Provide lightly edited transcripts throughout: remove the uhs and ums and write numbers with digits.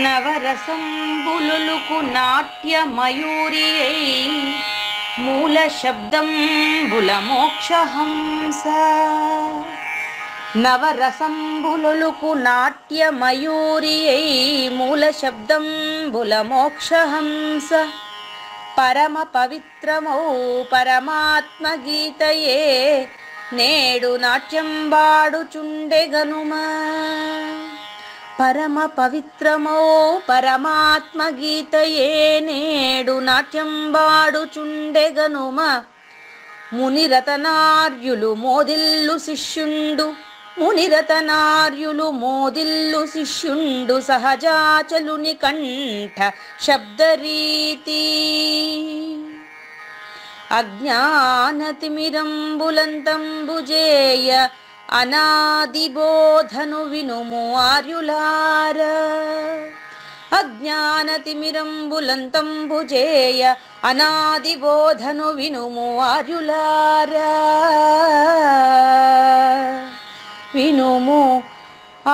నవరసంబులుకు నాట్య మయూరియై మూల శబ్దంబుల మోక్షహంస. నవరసంబులుకు నాట్య మయూరియై మూల శబ్దంబుల మోక్షహంస. పరమ పవిత్రమౌ పరమాత్మ గీతయే నేడు నాట్యం బాడుచుండెగనుమా. పరమ పవిత్రమౌ పరమాత్మ గీతయే నేడు నాట్యం బాడుచుండెగనుమ. మునిరతనార్యులు మోదిల్లు శిష్యుండు, మునిరతనార్యులు మోదిల్లు శిష్యుండు సహజాచలుని కంఠ శబ్దరీతి. అజ్ఞానతిమిరంబులంతంబుజేయ అనాదిబోధను వినుము ఆర్యులార. అజ్ఞానతిమిరంబులంతంబుజేయ అనాదిబోధను వినుము ఆర్యులార. వినుము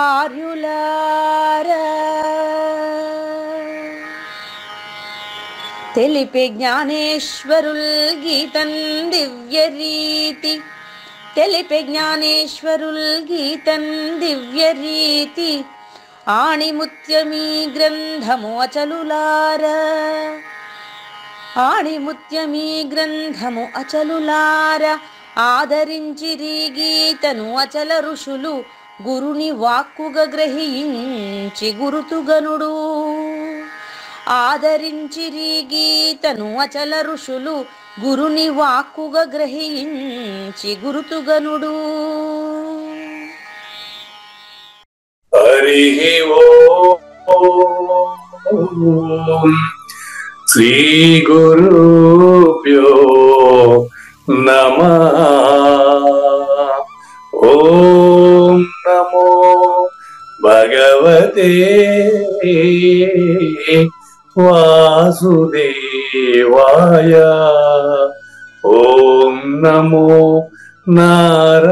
ఆర్యులార. తెలిపే జ్ఞానేశ్వరుల్ గీతన్ దివ్య రీతి. తెలిపే జ్ఞానేశ్వరుల్ గీతన్ దివ్య రీతి. ఆణిముత్యమీ గ్రంథము అచలులార. ఆణిముత్యమీ గ్రంథము అచలులార. ఆదరించిరి గీతను అచల ఋషులు గురుని వాక్కుగా గ్రహించి గురుతుగనుడు. ఆదరించిరి గీతను అచల ఋషులు గురుని వాక్కుగా గ్రహించి గురుతుగనుడు. హరి ఓం శ్రీ గురుభ్యో నమః. ఓం నమో భగవతే వాసుదేవాయ. ఓం నమో నారాయణాయ.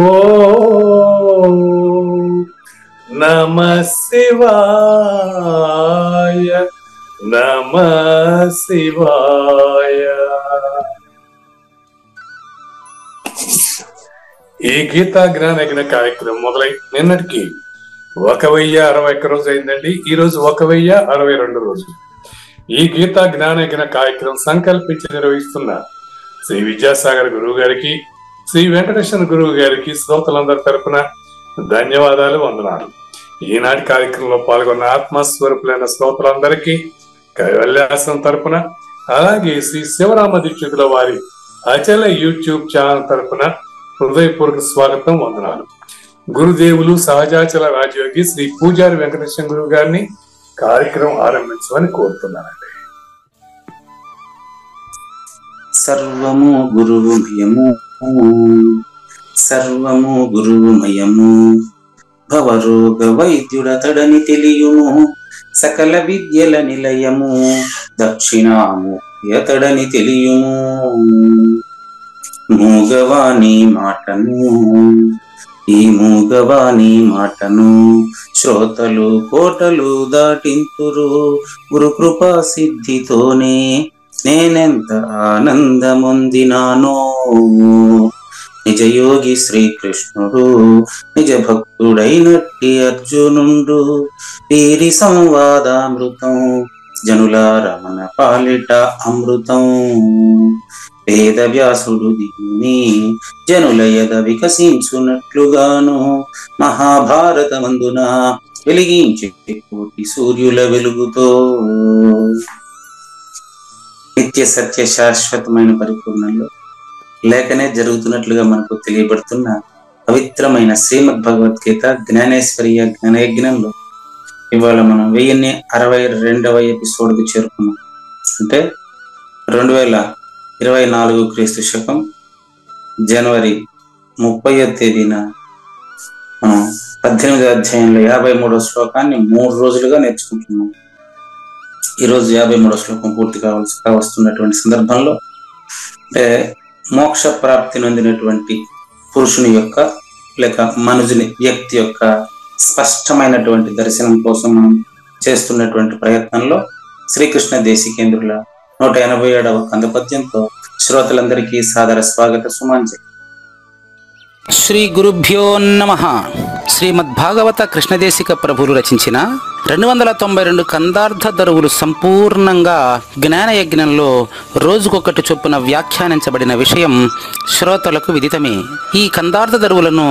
ఓం నమః శివాయ. నమః శివాయ. ఈ గీతా జ్ఞానయజ్ఞ కార్యక్రమం మొదలై నిన్నటికి 1061 రోజు అయిందండి. ఈ రోజు 1062 రోజు. ఈ గీతా జ్ఞానయజ్ఞ కార్యక్రమం సంకల్పించి నిర్వహిస్తున్న శ్రీ విద్యాసాగర్ గురువు గారికి, శ్రీ వెంకటేశ్వర గురువు గారికి శ్రోతలందరి తరపున ధన్యవాదాలు, వందనాలు. ఈనాటి కార్యక్రమంలో పాల్గొన్న ఆత్మస్వరూపులైన శ్రోతలందరికీ కైవల్యాసం తరపున, అలాగే శ్రీ శివరామ దీక్షితుల వారి అచల యూట్యూబ్ ఛానల్ తరపున హృదయపూర్వక స్వాగతం, వందనాలు. గురుదేవులు సహజాచల రాజయోగి శ్రీ పూజారి వెంకటేశ్వర గురువు గారిని కార్యక్రమం ఆరంభించమని కోరుతున్నానండి. సర్వము గురువుమయము, సర్వము గురువుమయము. భవరోగ వైద్యుడతడని తెలియుము, సకల విద్యల నిలయము. దక్షిణాము ఎతడని తెలియుము, మూగవాణి మాటను. ఈ మూగవాణి మాటను శ్రోతలు కోటలు దాటింతురు. గురు కృపా సిద్ధితోనే నేనెంత ఆనందమొందినానో. నిజయోగి శ్రీకృష్ణుడు నిజ భక్తుడైనట్టి అర్జునుండు. వీరి సంవాదామృతం జనుల రమణ పాలిట అమృతం. వేద వ్యాసుడు దీన్ని జనుల యద వికసించునట్లుగాను. మహాభారతమందున వెలిగించే కోటి సూర్యుల వెలుగుతో నిత్య సత్య శాశ్వతమైన పరిపూర్ణంలో లేఖనే జరుగుతున్నట్లుగా మనకు తెలియబడుతున్న పవిత్రమైన శ్రీమద్ భగవద్గీత జ్ఞానేశ్వరీయ జ్ఞానయజ్ఞంలో ఇవాళ మనం 1062వ ఎపిసోడ్కు చేరుకున్నాం. అంటే 2024 క్రీస్తు శకం జనవరి 30వ తేదీన మనం 18వ అధ్యాయంలో 53వ శ్లోకాన్ని 3 రోజులుగా నేర్చుకుంటున్నాం. ఈరోజు 53వ శ్లోకం పూర్తిగా వస్తున్నటువంటి సందర్భంలో అంటే మోక్ష ప్రాప్తి నొందినటువంటి పురుషుని యొక్క లేక మనుజుని వ్యక్తి యొక్క స్పష్టమైనటువంటి దర్శనం కోసం మనం చేస్తున్నటువంటి ప్రయత్నంలో శ్రీకృష్ణ దేశికేంద్రుల 187వ కందపద్యంతో శ్రోతలందరికీ సాదర స్వాగత సుమాంజలి. శ్రీ గురుభ్యో నమః. శ్రీమద్భాగవత కృష్ణదేశిక ప్రభులు రచించిన 292 కందార్థ దరువులు సంపూర్ణంగా జ్ఞానయజ్ఞంలో రోజుకొకటి చొప్పున వ్యాఖ్యానించబడిన విషయం శ్రోతలకు విదితమే. ఈ కందార్థ దరువులను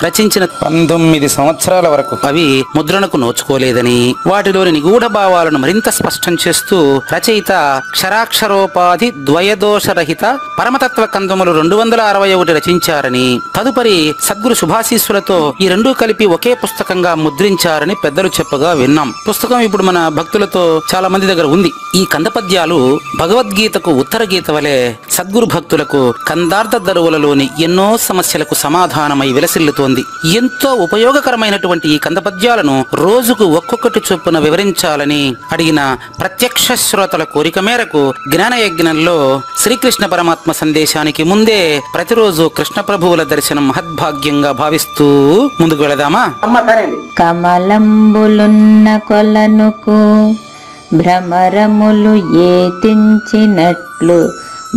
రచించిన 19 సంవత్సరాల వరకు అవి ముద్రణకు నోచుకోలేదని, వాటిలోని నిగూఢ భావాలను మరింత స్పష్టం చేస్తూ రచయిత క్షరాక్షరోపాధి ద్వయదోషరహిత పరమతత్వ కందములు 261 రచించారని, తదుపరి సద్గురు శుభాశీస్సులతో ఈ రెండూ కలిపి ఒకే పుస్తకంగా ముద్రించారని పెద్దలు చెప్పగా విన్నాం. పుస్తకం ఇప్పుడు మన భక్తులతో చాలా మంది దగ్గర ఉంది. ఈ కందపద్యాలు భగవద్గీతకు ఉత్తర గీత వలె సద్గురు భక్తులకు కందార్థ దరువులలోని ఎన్నో సమస్యలకు సమాధానమై విలసిల్లుతోంది. ఎంతో ఉపయోగకరమైనటువంటి ఈ కందపద్యాలను రోజుకు ఒక్కొక్కటి చొప్పున వివరించాలని అడిగిన ప్రత్యక్ష శ్రోతల కోరిక మేరకు జ్ఞానయజ్ఞంలో శ్రీకృష్ణ పరమాత్మ సందేశానికి ముందే ప్రతిరోజు కృష్ణ ప్రభువుల దర్శనం మహద్భాగ్యంగా భావిస్తూ ముందుకు వెళదామా? కమలంబులున్న కొలనుకు భ్రమరములు ఏతించినట్లు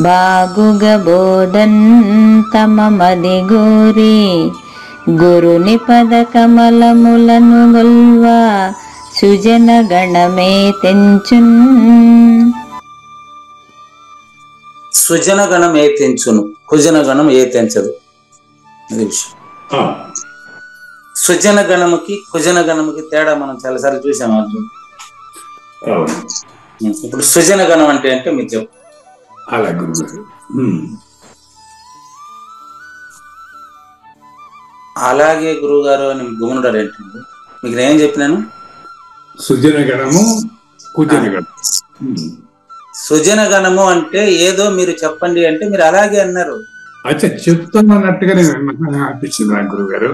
బాగుగా బోధన్ తమ మదిగూరి గురుని పద కమలములను గొల్వా సుజన గణమే తెంచున్. సుజన గణం ఏ తెంచును, కుజన గణం ఏ తెంచదు. అది విషయం. సుజన గణముకి కుజన గణముకి తేడా మనం చాలాసార్లు చూసాం అర్జున్. ఇప్పుడు సుజన గణం అంటే మీరు చెప్పు. అలా గురుగారు. అలాగే గురువు గారు అని గుమనుడారు ఏంటండి? మీకు నేనేం చెప్పినాను? సుజన గణము కుజన గణం. సుజన గణము అంటే ఏదో మీరు చెప్పండి అంటే మీరు అలాగే అన్నారు. అచ్చా, చెప్తున్నట్టుగా నేను అనిపించింది నాకు గురువు గారు.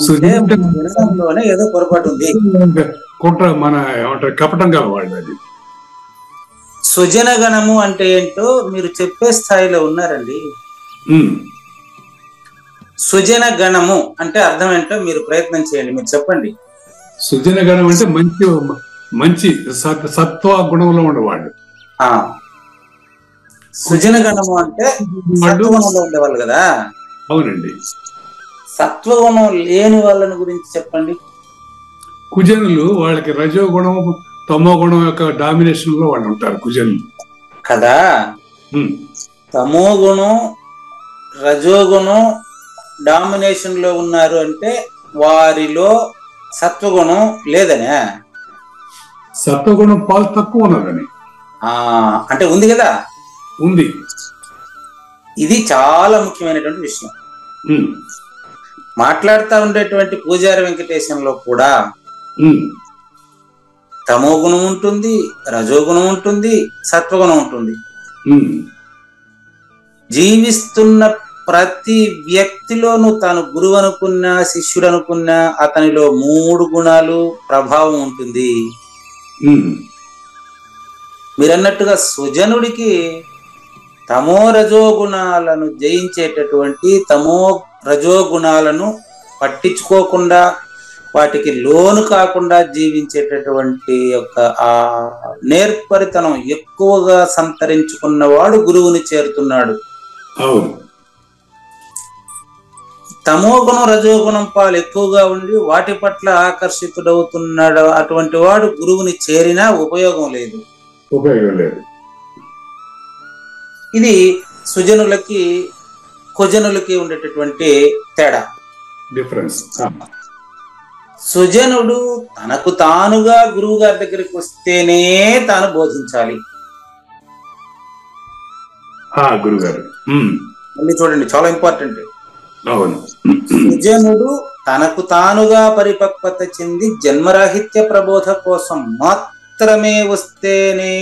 వినడంలోనే ఏదో పొరపాటు ఉంది. కుట్ర మన ఏమంటారు, కపటం గలవాడు అది. సుజన గణము అంటే ఏంటో మీరు చెప్పే స్థాయిలో ఉన్నారండి. సుజన గణము అంటే అర్థం ఏంటో మీరు ప్రయత్నం చేయండి, మీరు చెప్పండి. సుజన గణం అంటే మంచి మంచి సత్వ గుణంలో ఉండేవాళ్ళు. సుజన గణము అంటే సత్వగుణంలో ఉండేవాళ్ళు కదా. అవునండి. సత్వగుణం లేని వాళ్ళని గురించి చెప్పండి. కుజనులు వాళ్ళకి రజోగుణం తమో గుణం యొక్క డామినేషన్ లో వాళ్ళు ఉంటారు కుజనులు కదా. తమో గుణం రజోగుణం డామినేషన్ లో ఉన్నారు అంటే వారిలో సత్వగుణం లేదనే. సత్వగుణం పాలు తక్కువ ఉన్నదని అంటే ఉంది కదా. ఉంది. ఇది చాలా ముఖ్యమైనటువంటి విషయం. మాట్లాడుతూ ఉండేటువంటి పూజారి వెంకటేశంలో కూడా తమో గుణం ఉంటుంది, రజోగుణం ఉంటుంది, సత్వగుణం ఉంటుంది. జీవిస్తున్న ప్రతి వ్యక్తిలోనూ తాను గురువు అనుకున్నా శిష్యుడు అనుకున్నా అతనిలో 3 గుణాలు ప్రభావం ఉంటుంది. మీరన్నట్టుగా సుజనుడికి తమో రజోగుణాలను జయించేటటువంటి తమో రజోగుణాలను పట్టించుకోకుండా వాటికి లోను కాకుండా జీవించేటటువంటి యొక్క ఆ నేర్పరితనం ఎక్కువగా సంతరించుకున్నవాడు గురువుని చేరుతున్నాడు. తమో గుణం రజోగుణం పాలు ఎక్కువగా ఉండి వాటి పట్ల ఆకర్షితుడవుతున్నాడు అటువంటి వాడు గురువుని చేరినా ఉపయోగం లేదు. ఇది సుజనులకి కుజనులకి ఉండేటటువంటి తేడా, డిఫరెన్స్. సుజనుడు తనకు తానుగా గురువు గారి దగ్గరికి వస్తేనే తాను బోధించాలి. గురుగారు మళ్ళీ చూడండి, చాలా ఇంపార్టెంట్. అవును. సుజనుడు తనకు తానుగా పరిపక్వత చెంది జన్మరాహిత్య ప్రబోధ కోసం మాత్రమే వస్తేనే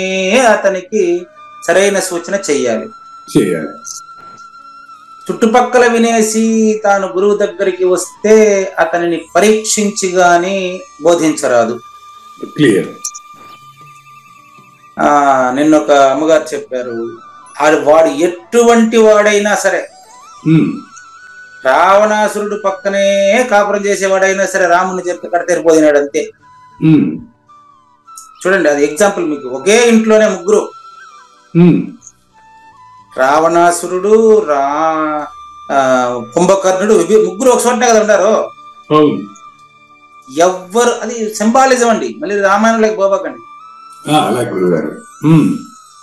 అతనికి సరైన సూచన చెయ్యాలి. చుట్టుపక్కల వినేసి తాను గురువు దగ్గరికి వస్తే అతనిని పరీక్షించి గాని బోధించరాదు. క్లియర్. నిన్న ఒక అమ్మగారు చెప్పారు, వాడు ఎటువంటి వాడైనా సరే రావణాసురుడు పక్కనే కాపురం చేసేవాడైనా సరే రాముని చెప్తే కడతేరిపోయినాడు అంతే. చూడండి, అది ఎగ్జాంపుల్ మీకు. ఒకే ఇంట్లోనే ముగ్గురు, రావణాసురుడు, కుంభకర్ణుడు, ముగ్గురు ఒక చోట కదా ఉన్నారు. ఎవ్వరు, అది సింబాలిజం అండి, మళ్ళీ రామాయణంలోకి పోబాకండి.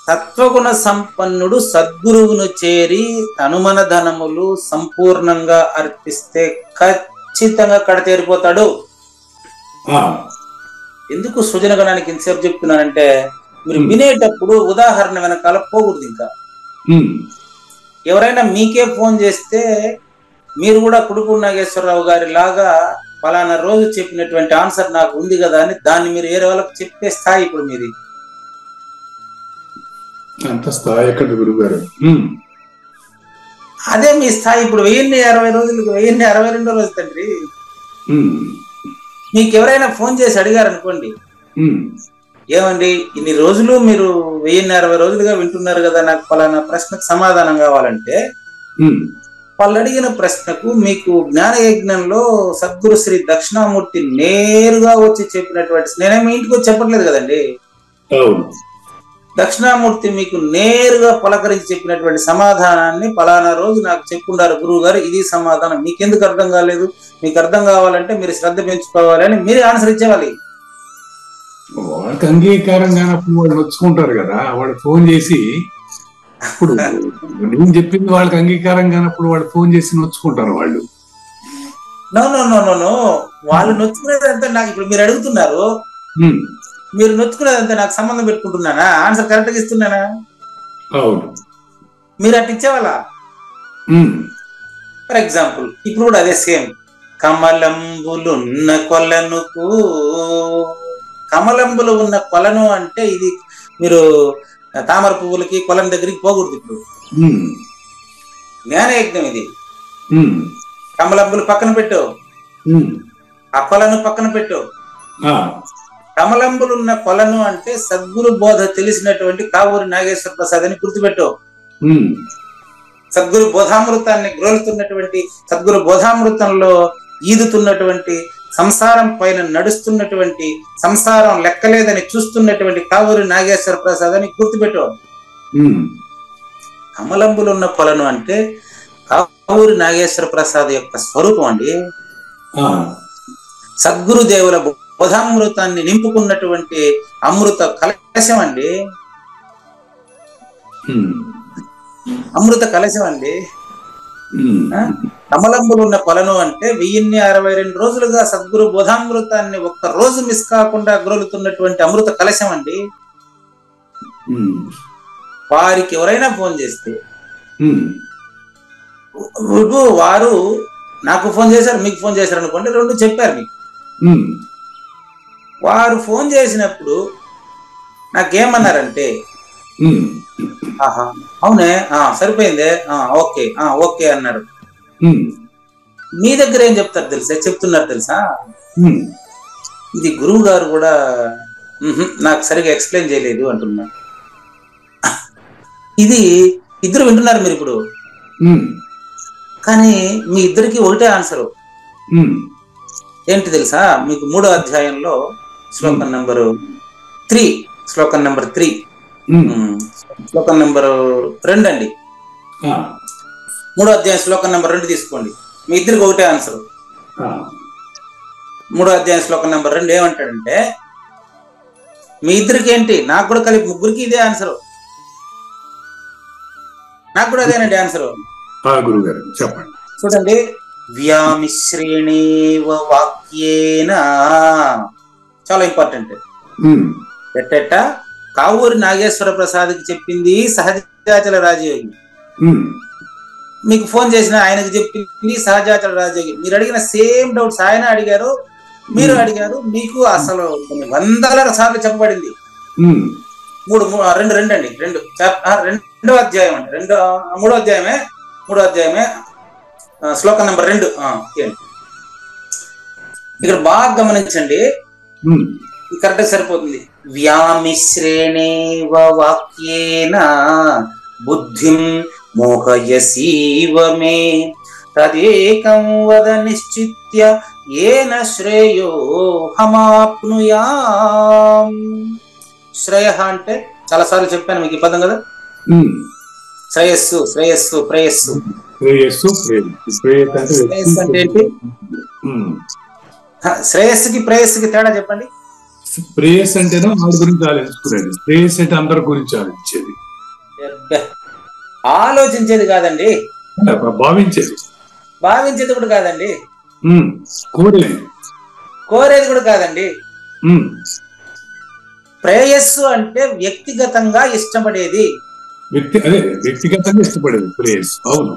సత్వగుణ సంపన్నుడు సద్గురువును చేరి తనుమన ధనములు సంపూర్ణంగా అర్పిస్తే ఖచ్చితంగా కడతేరిపోతాడు. ఎందుకు సృజనగణానికి ఇంతసేపు చెప్తున్నానంటే, మీరు వినేటప్పుడు ఉదాహరణ వెనకాల పోకూడదు. ఇంకా ఎవరైనా మీకే ఫోన్ చేస్తే మీరు కూడా కుడుపూడి నాగేశ్వరరావు గారి లాగా ఫలానా రోజు చెప్పినటువంటి ఆన్సర్ నాకు ఉంది కదా అని దాన్ని మీరు వేరే వాళ్ళకి చెప్పే స్థాయి ఇప్పుడు మీది. అంత స్థాయి ఎక్కడ గురుగారు? అదే మీ స్థాయి. ఇప్పుడు 1060 రోజులకు 1062 రోజు తండ్రి, మీకు ఎవరైనా ఫోన్ చేసి అడిగారు అనుకోండి, ఏమండి ఇన్ని రోజులు మీరు 1060 రోజులుగా వింటున్నారు కదా, నాకు ఫలానా ప్రశ్నకు సమాధానం కావాలంటే, వాళ్ళు అడిగిన ప్రశ్నకు మీకు జ్ఞానయజ్ఞంలో సద్గురు శ్రీ దక్షిణామూర్తి నేరుగా వచ్చి చెప్పినటువంటి, నేనే మీ ఇంటికి వచ్చి చెప్పట్లేదు కదండి, దక్షిణామూర్తి మీకు నేరుగా పలకరించి చెప్పినటువంటి సమాధానాన్ని ఫలానా రోజు నాకు చెప్పుండారు గురువు గారు, ఇది సమాధానం, మీకెందుకు అర్థం కాలేదు, మీకు అర్థం కావాలంటే మీరు శ్రద్ధ పెంచుకోవాలి అని మీరే ఆన్సర్ ఇచ్చేవాలి. వాళ్ళకి అంగీకారం కానప్పుడు వాళ్ళు నొచ్చుకుంటారు కదా, వాళ్ళు ఫోన్ చేసి, ఇప్పుడు నేను చెప్పింది వాళ్ళకి అంగీకారం కానప్పుడు వాళ్ళు ఫోన్ చేసి నొచ్చుకుంటారు వాళ్ళు. No no no no no వాళ్ళు నొచ్చుకునేదంతా నాకు, ఇప్పుడు మీరు అడుగుతున్నారు, మీరు నొచ్చుకునేదంతా నాకు సంబంధం పెట్టుకుంటున్నానా, ఆన్సర్ కరెక్ట్ గా ఇస్తున్నానా? అవును, మీరు అట్లా ఇచ్చేవాళ్ళ. ఫర్ ఎగ్జాంపుల్ ఇప్పుడు కూడా అదే సేమ్, కమలంబులున్న కొలనుకు, కమలంబులు ఉన్న కొలను అంటే ఇది మీరు తామర పువ్వులకి కొలను దగ్గరికి పోకూడదు. ఇప్పుడు జ్ఞానయజ్ఞం ఇది. కమలంబులు పక్కన పెట్టు, ఆ కొలను పక్కన పెట్టు. కమలంబులున్న కొలను అంటే సద్గురు బోధ తెలిసినటువంటి కావూరి నాగేశ్వర ప్రసాద్ అని గుర్తుపెట్టు. సద్గురు బోధామృతాన్ని గ్రోలుతున్నటువంటి, సద్గురు బోధామృతంలో ఈదుతున్నటువంటి, సంసారం పైన నడుస్తున్నటువంటి, సంసారం లెక్కలేదని చూస్తున్నటువంటి కావూరి నాగేశ్వర ప్రసాద్ అని గుర్తుపెట్టు. కమలంబులున్న కొలను అంటే కావూరి నాగేశ్వర ప్రసాద్ యొక్క స్వరూపం అండి. సద్గురుదేవుల బోధామృతాన్ని నింపుకున్నటువంటి అమృత కలశం అండి, అమృత కలశం అండి. కమలంబులు ఉన్న కొలను అంటే 1062 రోజులుగా సద్గురు బోధామృతాన్ని ఒక్క రోజు మిస్ కాకుండా గ్రోలుతున్నటువంటి అమృత కలశం అండి. వారికి ఎవరైనా ఫోన్ చేస్తే, వారు నాకు ఫోన్ చేశారు, మీకు ఫోన్ చేశారు అనుకోండి, రెండు చెప్పారు మీకు. వారు ఫోన్ చేసినప్పుడు నాకేమన్నారంటే, ఆహా అవునే, సరిపోయిందే, ఓకే ఓకే అన్నారు. మీ దగ్గర ఏం చెప్తారు తెలుసా, చెప్తున్నారు తెలుసా, ఇది గురువు గారు కూడా నాకు సరిగా ఎక్స్ప్లెయిన్ చేయలేదు అంటున్నా. ఇది ఇద్దరు వింటున్నారు మీరు ఇప్పుడు, కానీ మీ ఇద్దరికి ఒకటే ఆన్సరు. ఏంటి తెలుసా, మీకు 3వ అధ్యాయంలో శ్లోకం నెంబర్ 3, శ్లోకం నెంబర్ 3, శ్లోకం నెంబర్ 2 అండి. 3వ అధ్యాయం శ్లోకం నెంబర్ 2 తీసుకోండి, మీ ఇద్దరికి ఒకటే ఆన్సర్. 3వ అధ్యాయం శ్లోకం నెంబర్ 2 ఏమంటాడంటే, మీ ఇద్దరికి ఏంటి, నాకు కూడా కలిపి ముగ్గురికి ఇదే ఆన్సర్, నాకు కూడా అదేనండి ఆన్సర్. గురుగారు చెప్పండి. చూడండి, వ్యామిశ్రేణేవ వాక్యేన, చాలా ఇంపార్టెంట్. ఎట్టెట్ట కావూరి నాగేశ్వర ప్రసాద్కి చెప్పింది సహజాచల రాజయోగి, మీకు ఫోన్ చేసిన ఆయనకు చెప్పింది సహజాచల రాజయోగి. మీరు అడిగిన సేమ్ డౌట్స్ ఆయన అడిగారు, మీరు అడిగారు, మీకు అసలు కొన్ని వందల సార్లు చెప్పబడింది. 2 అండి, 2వ అధ్యాయం అండి, 3వ అధ్యాయమే శ్లోకం నెంబర్ 2. ఇక్కడ బాగా గమనించండి, కరెక్ట్ సరిపోతుంది. వ్యామిశ్రేణేవ వాక్యేన బుద్ధిం మోహయసీవ మే తదేకం వద నిశ్చిత్య ఏన శ్రేయో హమాప్నుయాం. శ్రేయ అంటే చాలాసార్లు చెప్పాను మీకు ఈ పదం కదా. శ్రేయస్సు, శ్రేయస్సు, ప్రేయస్సు. శ్రేయస్సు అంటే ఏంటి? శ్రేయస్సుకి ప్రేయస్సుకి తేడా చెప్పండి. ప్రేయస్ అంటేనో వాడి గురించి ఆలోచించుకునేది, ప్రేయస్ అంటే అందరి గురించి ఆలోచించేది. ఆలోచించేది కాదండి, భావించేది. భావించేది కూడా కాదండి, కోరేది కూడా కాదండి. ప్రేయస్సు అంటే వ్యక్తిగతంగా ఇష్టపడేది, వ్యక్తిగతంగా ఇష్టపడేది ప్రేయస్. అవును.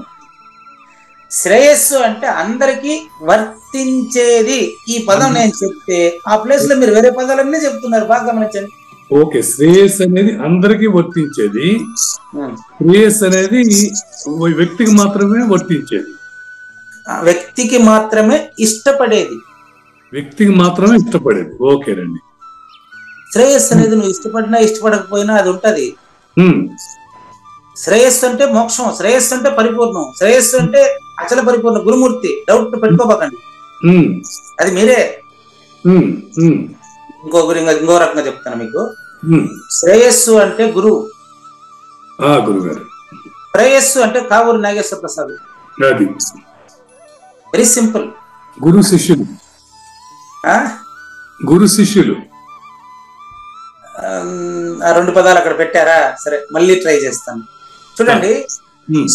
శ్రేయస్సు అంటే అందరికి వర్తించేది. ఈ పదం నేను చెప్తే ఆ ప్లేస్ లో మీరు వేరే పదాలన్నీ చెప్తున్నారు, బాగా గమనించండి. ఓకే, శ్రేయస్ అనేది అందరికి వర్తించేది, ప్రేయస్ అనేది వ్యక్తికి మాత్రమే వర్తించేది, వ్యక్తికి మాత్రమే ఇష్టపడేది, వ్యక్తికి మాత్రమే ఇష్టపడేది. ఓకేనండి. శ్రేయస్సు అనేది నువ్వు ఇష్టపడినా ఇష్టపడకపోయినా అది ఉంటది. శ్రేయస్సు అంటే మోక్షం, శ్రేయస్సు అంటే పరిపూర్ణం, శ్రేయస్సు అంటే అచల పరిపూర్ణ గురుమూర్తి. డౌట్ పెట్టుకోబకండి, అది మీరే. ఇంకో రకంగా చెప్తాను మీకు. శ్రేయస్సు అంటే గురువు, గురుగారు. ప్రేయస్సు అంటే కావూరి నాగేశ్వర ప్రసాద్. Very simple. గురు శిష్యులు, గురు శిష్యులు. ఆ రెండు పదాలు అక్కడ పెట్టారా? సరే, మళ్ళీ ట్రై చేస్తాను. చూడండి,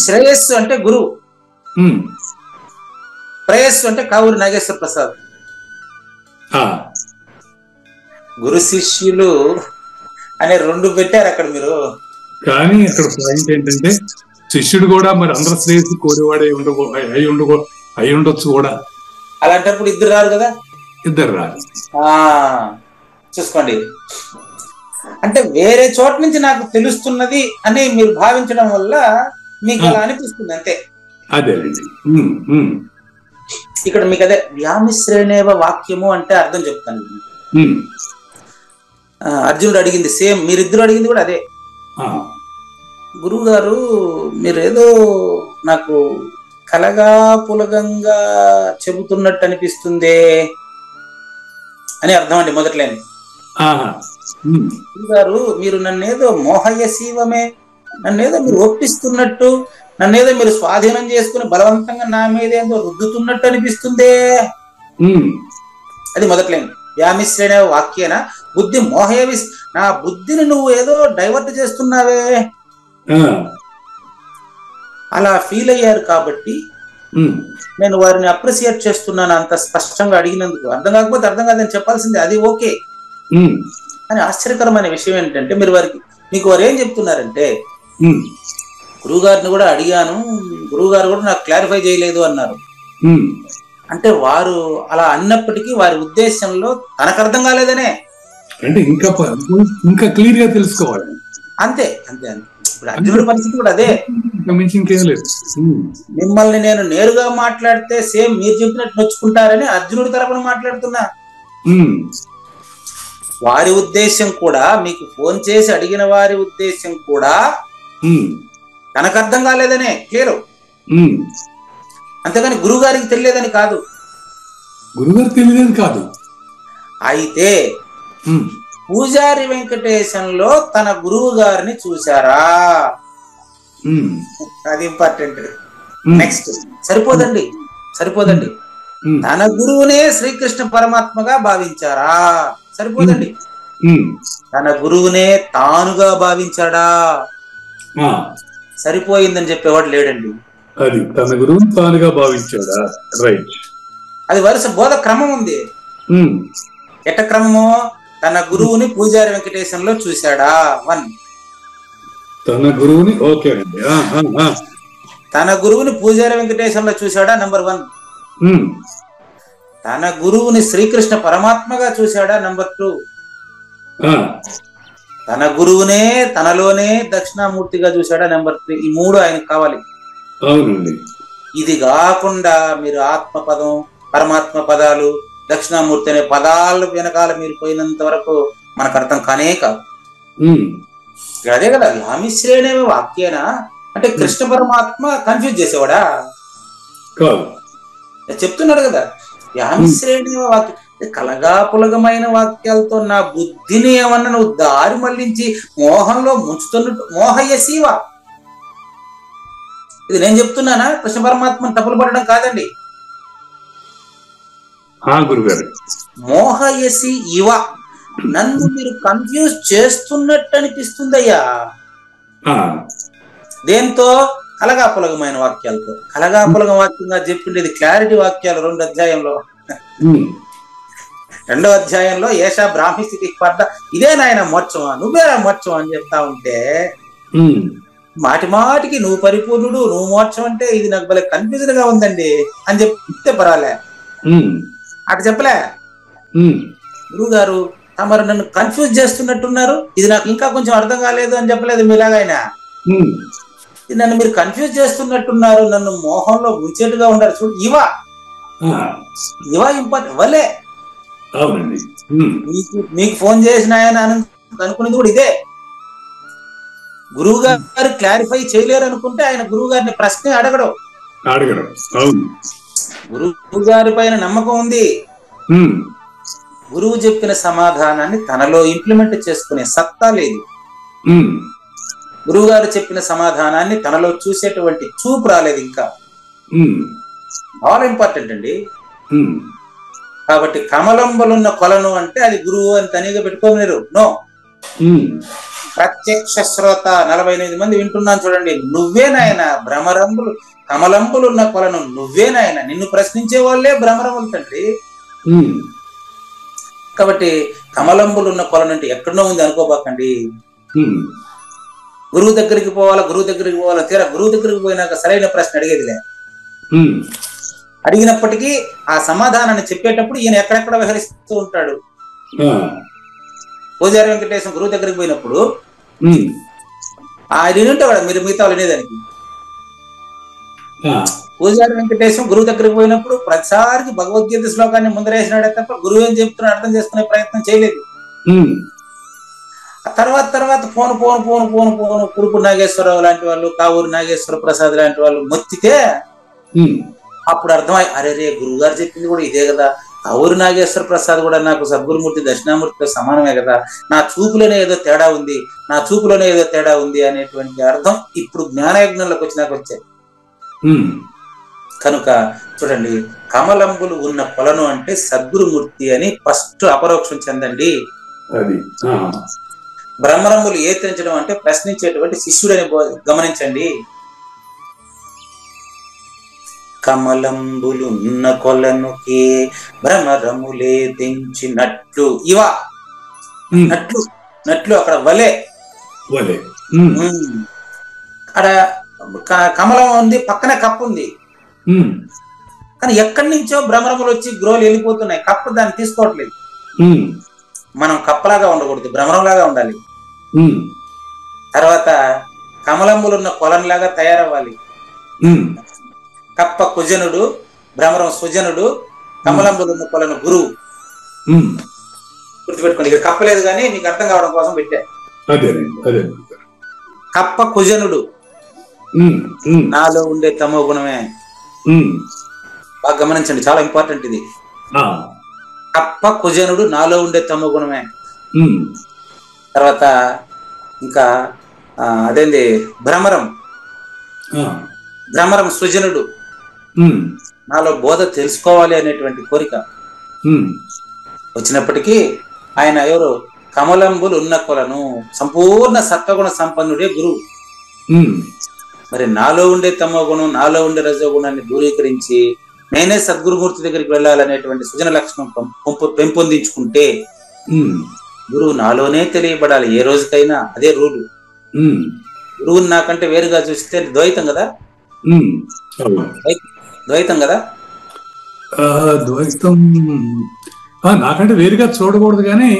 శ్రేయస్సు అంటే గురువు, ప్రేయస్సు అంటే కావూరి నాగేశ్వర ప్రసాద్. గురు శిష్యులు అనే రెండు పెట్టారు అక్కడ మీరు. కానీ అక్కడ పాయింట్ ఏంటంటే శిష్యుడు కూడా మరి అందరూ శ్రేయస్సు కోరేవాడే అయి ఉండొచ్చు కూడా. అలాంటప్పుడు ఇద్దరు రారు కదా, ఇద్దరు రారు. చూసుకోండి, అంటే వేరే చోట నుంచి నాకు తెలుస్తున్నది అని మీరు భావించడం వల్ల మీకు అలా అనిపిస్తుంది అంతే. అదే ఇక్కడ మీకు అదే వ్యామిశ్రేణేవ వాక్యము అంటే అర్థం చెప్తాను. అర్జునుడు అడిగింది సేమ్, మీరిద్దరు అడిగింది కూడా అదే. గురువు గారు మీరేదో నాకు కలగా పులగంగా చెబుతున్నట్టు అనిపిస్తుందే అని అర్థం అండి మొదట్లేని. గురువు గారు మీరు నన్నేదో మోహయ్య శివమే, నన్నేదో మీరు ఒప్పిస్తున్నట్టు, నన్నేదో మీరు స్వాధీనం చేసుకుని బలవంతంగా నా మీద ఏదో రుద్దుతున్నట్టు అనిపిస్తుందే, అది మొదట్లేని. వ్యామిశ్రేణ వాక్యేన బుద్ధి మోహయ నా బుద్ధిని నువ్వు ఏదో డైవర్ట్ చేస్తున్నావే అలా ఫీల్ అయ్యారు కాబట్టి నేను వారిని అప్రిసియేట్ చేస్తున్నాను అంత స్పష్టంగా అడిగినందుకు. అర్థం కాకపోతే అర్థం కాదని చెప్పాల్సిందే, అది ఓకే. కానీ ఆశ్చర్యకరమైన విషయం ఏంటంటే మీకు వారు ఏం చెప్తున్నారంటే, గురువు గారిని కూడా అడిగాను, గురువు గారు కూడా నాకు క్లారిఫై చేయలేదు అన్నారు. అంటే వారు అలా అన్నప్పటికీ వారి ఉద్దేశంలో తనకు అర్థం కాలేదనే, అంటే ఇంకా క్లియర్ గా తెలుసుకోవాలి. అంతే అంతే అంతే. ఇప్పుడు అర్జునుడి పరిస్థితి కూడా అదే. ఇంకేం లేదు. మిమ్మల్ని నేను నేరుగా మాట్లాడితే సేమ్ మీరు చెప్పినట్టు నొచ్చుకుంటారని అర్జునుడి తరపున మాట్లాడుతున్నా. వారి ఉద్దేశం కూడా, మీకు ఫోన్ చేసి అడిగిన వారి ఉద్దేశం కూడా తనకు అర్థం కాలేదనే క్లియర్. అంతేగాని గురువు గారికి తెలియదని కాదు. గురుగారు తెలియదని కాదు. అయితే పూజారి వెంకటేశంలో తన గురువు గారిని చూశారా, అది ఇంపార్టెంట్. నెక్స్ట్ సరిపోదండి. తన గురువునే శ్రీకృష్ణ పరమాత్మగా భావించారా, సరిపోదండి. తన గురువునే తానుగా భావించాడా, సరిపోయిందని చెప్పేవాడు లేడండి. అది తన గురువుని తానుగా భావించాడా, రైట్. అది వరుస బోధ క్రమం ఉంది. ఎట్ట క్రమము? తన గురువుని పూజారి వెంకటేశంలో చూశాడా, 1. తన గురువుని, ఓకే అండి, తన గురువుని పూజారి వెంకటేశంలో చూశాడా, నెంబర్ 1. తన గురువుని శ్రీకృష్ణ పరమాత్మగా చూశాడా, నెంబర్ 2. తన గురువునే తనలోనే దక్షిణామూర్తిగా చూశాడా, నెంబర్ 3. ఈ 3 ఆయనకు కావాలి. ఇది కాకుండా మీరు ఆత్మ పదం, పరమాత్మ పదాలు, దక్షిణామూర్తి అనే పదాలు వెనకాల మీరు పోయినంత వరకు మనకు అర్థం కానే కాదు. అదే కదా వ్యామిశ్రేణేవ వాక్యేన అంటే కృష్ణ పరమాత్మ కన్ఫ్యూజ్ చేసేవాడా? చెప్తున్నాడు కదా, వ్యామిశ్రేణి వాక్యం, కలగాపులగమైన వాక్యాలతో నా బుద్ధిని ఏమన్నా నువ్వు దారి మళ్లించి మోహంలో ముంచుతున్నట్టు. మోహయసీవ, ఇది నేను చెప్తున్నానా? కృష్ణ పరమాత్మను తప్పులు పడడం కాదండి. మోహయసి ఇవ, నన్ను మీరు కన్ఫ్యూజ్ చేస్తున్నట్టు అనిపిస్తుందయ్యా. దేంతో? కలగాపులగమైన వాక్యాలతో. కలగాపులగం వాక్యంగా చెప్పిండేది క్లారిటీ వాక్యాలు 2వ అధ్యాయంలో. 2వ అధ్యాయంలో ఏషా బ్రాహ్మీ స్థితికి పడ్డ, ఇదే నాయన మోక్షమా, నువ్వేరా మోక్షం అని చెప్తా ఉంటే మాటి మాటికి నువ్వు పరిపూర్ణుడు, నువ్వు మోక్షం అంటే ఇది నాకు భలే కన్ఫ్యూజన్ గా ఉందండి అని చెప్తే పర్వాలే. అటు చెప్పలే, గురువు గారు తమరు నన్ను కన్ఫ్యూజ్ చేస్తున్నట్టున్నారు, ఇది నాకు ఇంకా కొంచెం అర్థం కాలేదు అని చెప్పలేదు మీలాగైనా. నన్ను మీరు కన్ఫ్యూజ్ చేస్తున్నట్టున్నారు, నన్ను మోహంలో ముంచేట్టుగా ఉన్నారు. చూడు, ఇవా ఇంపార్టెంట్. వలే మీకు ఫోన్ చేసిన ఆయన అనుకునేది కూడా ఇదే. గురువు గారు క్లారిఫై చేయలేరు అనుకుంటే ఆయన గురువు గారిని ప్రశ్న అడగడు. గురువు గారి పైన నమ్మకం ఉంది. గురువు చెప్పిన సమాధానాన్ని తనలో ఇంప్లిమెంట్ చేసుకునే సత్తా లేదు. గురువు గారు చెప్పిన సమాధానాన్ని తనలో చూసేటువంటి చూపు రాలేదు ఇంకా. చాలా ఇంపార్టెంట్ అండి. కాబట్టి కమలంబలున్న కొలను అంటే అది గురువు అని తనిగా పెట్టుకోలేరు. నో, ప్రత్యక్ష శ్రోత 48 మంది వింటున్నాను చూడండి. నువ్వే నాయన భ్రమరంబులు, కమలంబులు ఉన్న కొలను నువ్వే నాయన. నిన్ను ప్రశ్నించే వాళ్ళే భ్రమరములు తండ్రి. కాబట్టి కమలంబులు ఉన్న కొలను అంటే ఎక్కడో ఉంది అనుకోబాకండి. గురువు దగ్గరికి పోవాలా, గురువు దగ్గరికి పోవాలా, తీరా గురువు దగ్గరికి పోయినాక సరైన ప్రశ్న అడిగేదిలే. అడిగినప్పటికీ ఆ సమాధానాన్ని చెప్పేటప్పుడు ఈయన ఎక్కడెక్కడ విహరిస్తూ ఉంటాడు. పూజారి వెంకటేశం గురువు దగ్గరికి పోయినప్పుడు ఆయన ఉంటాడు, మీరు మిగతా వాళ్ళు వినేదానికి. పూజారి వెంకటేశం గురువు దగ్గరికి పోయినప్పుడు ప్రతిసారికి భగవద్గీత శ్లోకాన్ని ముందరేసినాడే తప్ప గురువు ఏం చెప్తున్నా అర్థం చేసుకునే ప్రయత్నం చేయలేదు. తర్వాత ఫోన్ కురుపు నాగేశ్వరరావు లాంటి వాళ్ళు, కావూరు నాగేశ్వర ప్రసాద్ లాంటి వాళ్ళు మొత్తితే అప్పుడు అర్థమై, అరే గురువు గారు చెప్పింది కూడా ఇదే కదా, కావూరు నాగేశ్వర ప్రసాద్ కూడా నాకు సద్గురుమూర్తి దక్షిణామూర్తితో సమానమే కదా, నా చూపులోనే ఏదో తేడా ఉంది అనేటువంటి అర్థం ఇప్పుడు జ్ఞానయజ్ఞంలోకి వచ్చినాక వచ్చాయి. కనుక చూడండి, కమలంబులు ఉన్న కొలను అంటే సద్గురుమూర్తి అని ఫస్ట్ అపరోక్షం చెందండి. బ్రహ్మరంబులు ఏతించడం అంటే ప్రశ్నించేటువంటి శిష్యుడని గమనించండి. కమలంబులున్న కొలనుకే భ్రమరములే దించినట్లు ఇవా, నట్లు అక్కడ వలే. అక్కడ కమలం ఉంది, పక్కనే కప్పు ఉంది. కానీ ఎక్కడి నుంచో భ్రమరములు వచ్చి గ్రోలు వెళ్ళిపోతున్నాయి. కప్పు దాన్ని తీసుకోవట్లేదు. మనం కప్పలాగా ఉండకూడదు, భ్రమరంలాగా ఉండాలి. తర్వాత కమలంబులున్న కొలంలాగా తయారవ్వాలి. కప్ప కుజనుడు, భ్రమరం సుజనుడు, కమలంబులున్న కొలను గురువు. గుర్తుపెట్టుకోండి, ఇక్కడ కప్పలేదు కానీ మీకు అర్థం కావడం కోసం పెట్టా. కప్ప కుజనుడు, నాలో ఉండే తమో గుణమే. బాగా గమనించండి, చాలా ఇంపార్టెంట్ ఇది. కప్ప కుజనుడు, నాలో ఉండే తమో గుణమే. తర్వాత ఇంకా అదేంది భ్రమరం సృజనుడు, నాలో బోధ తెలుసుకోవాలి అనేటువంటి కోరిక వచ్చినప్పటికీ ఆయన ఎవరు? కమలంబులు ఉన్న కొలను, సంపూర్ణ సత్వగుణ సంపన్నుడే గురువు. మరి నాలో ఉండే తమో గుణం, నాలో ఉండే రజోగుణాన్ని దూరీకరించి నేనే సద్గురుమూర్తి దగ్గరికి వెళ్ళాలనేటువంటి సృజన లక్షణం పెంపొందించుకుంటే గురువు నాలోనే తెలియబడాలి. ఏ రోజుకైనా అదే రూలు. గురువుని నాకంటే వేరుగా చూస్తే ద్వైతం కదా. ద్వైతం నాకంటే వేరుగా చూడకూడదు, కానీ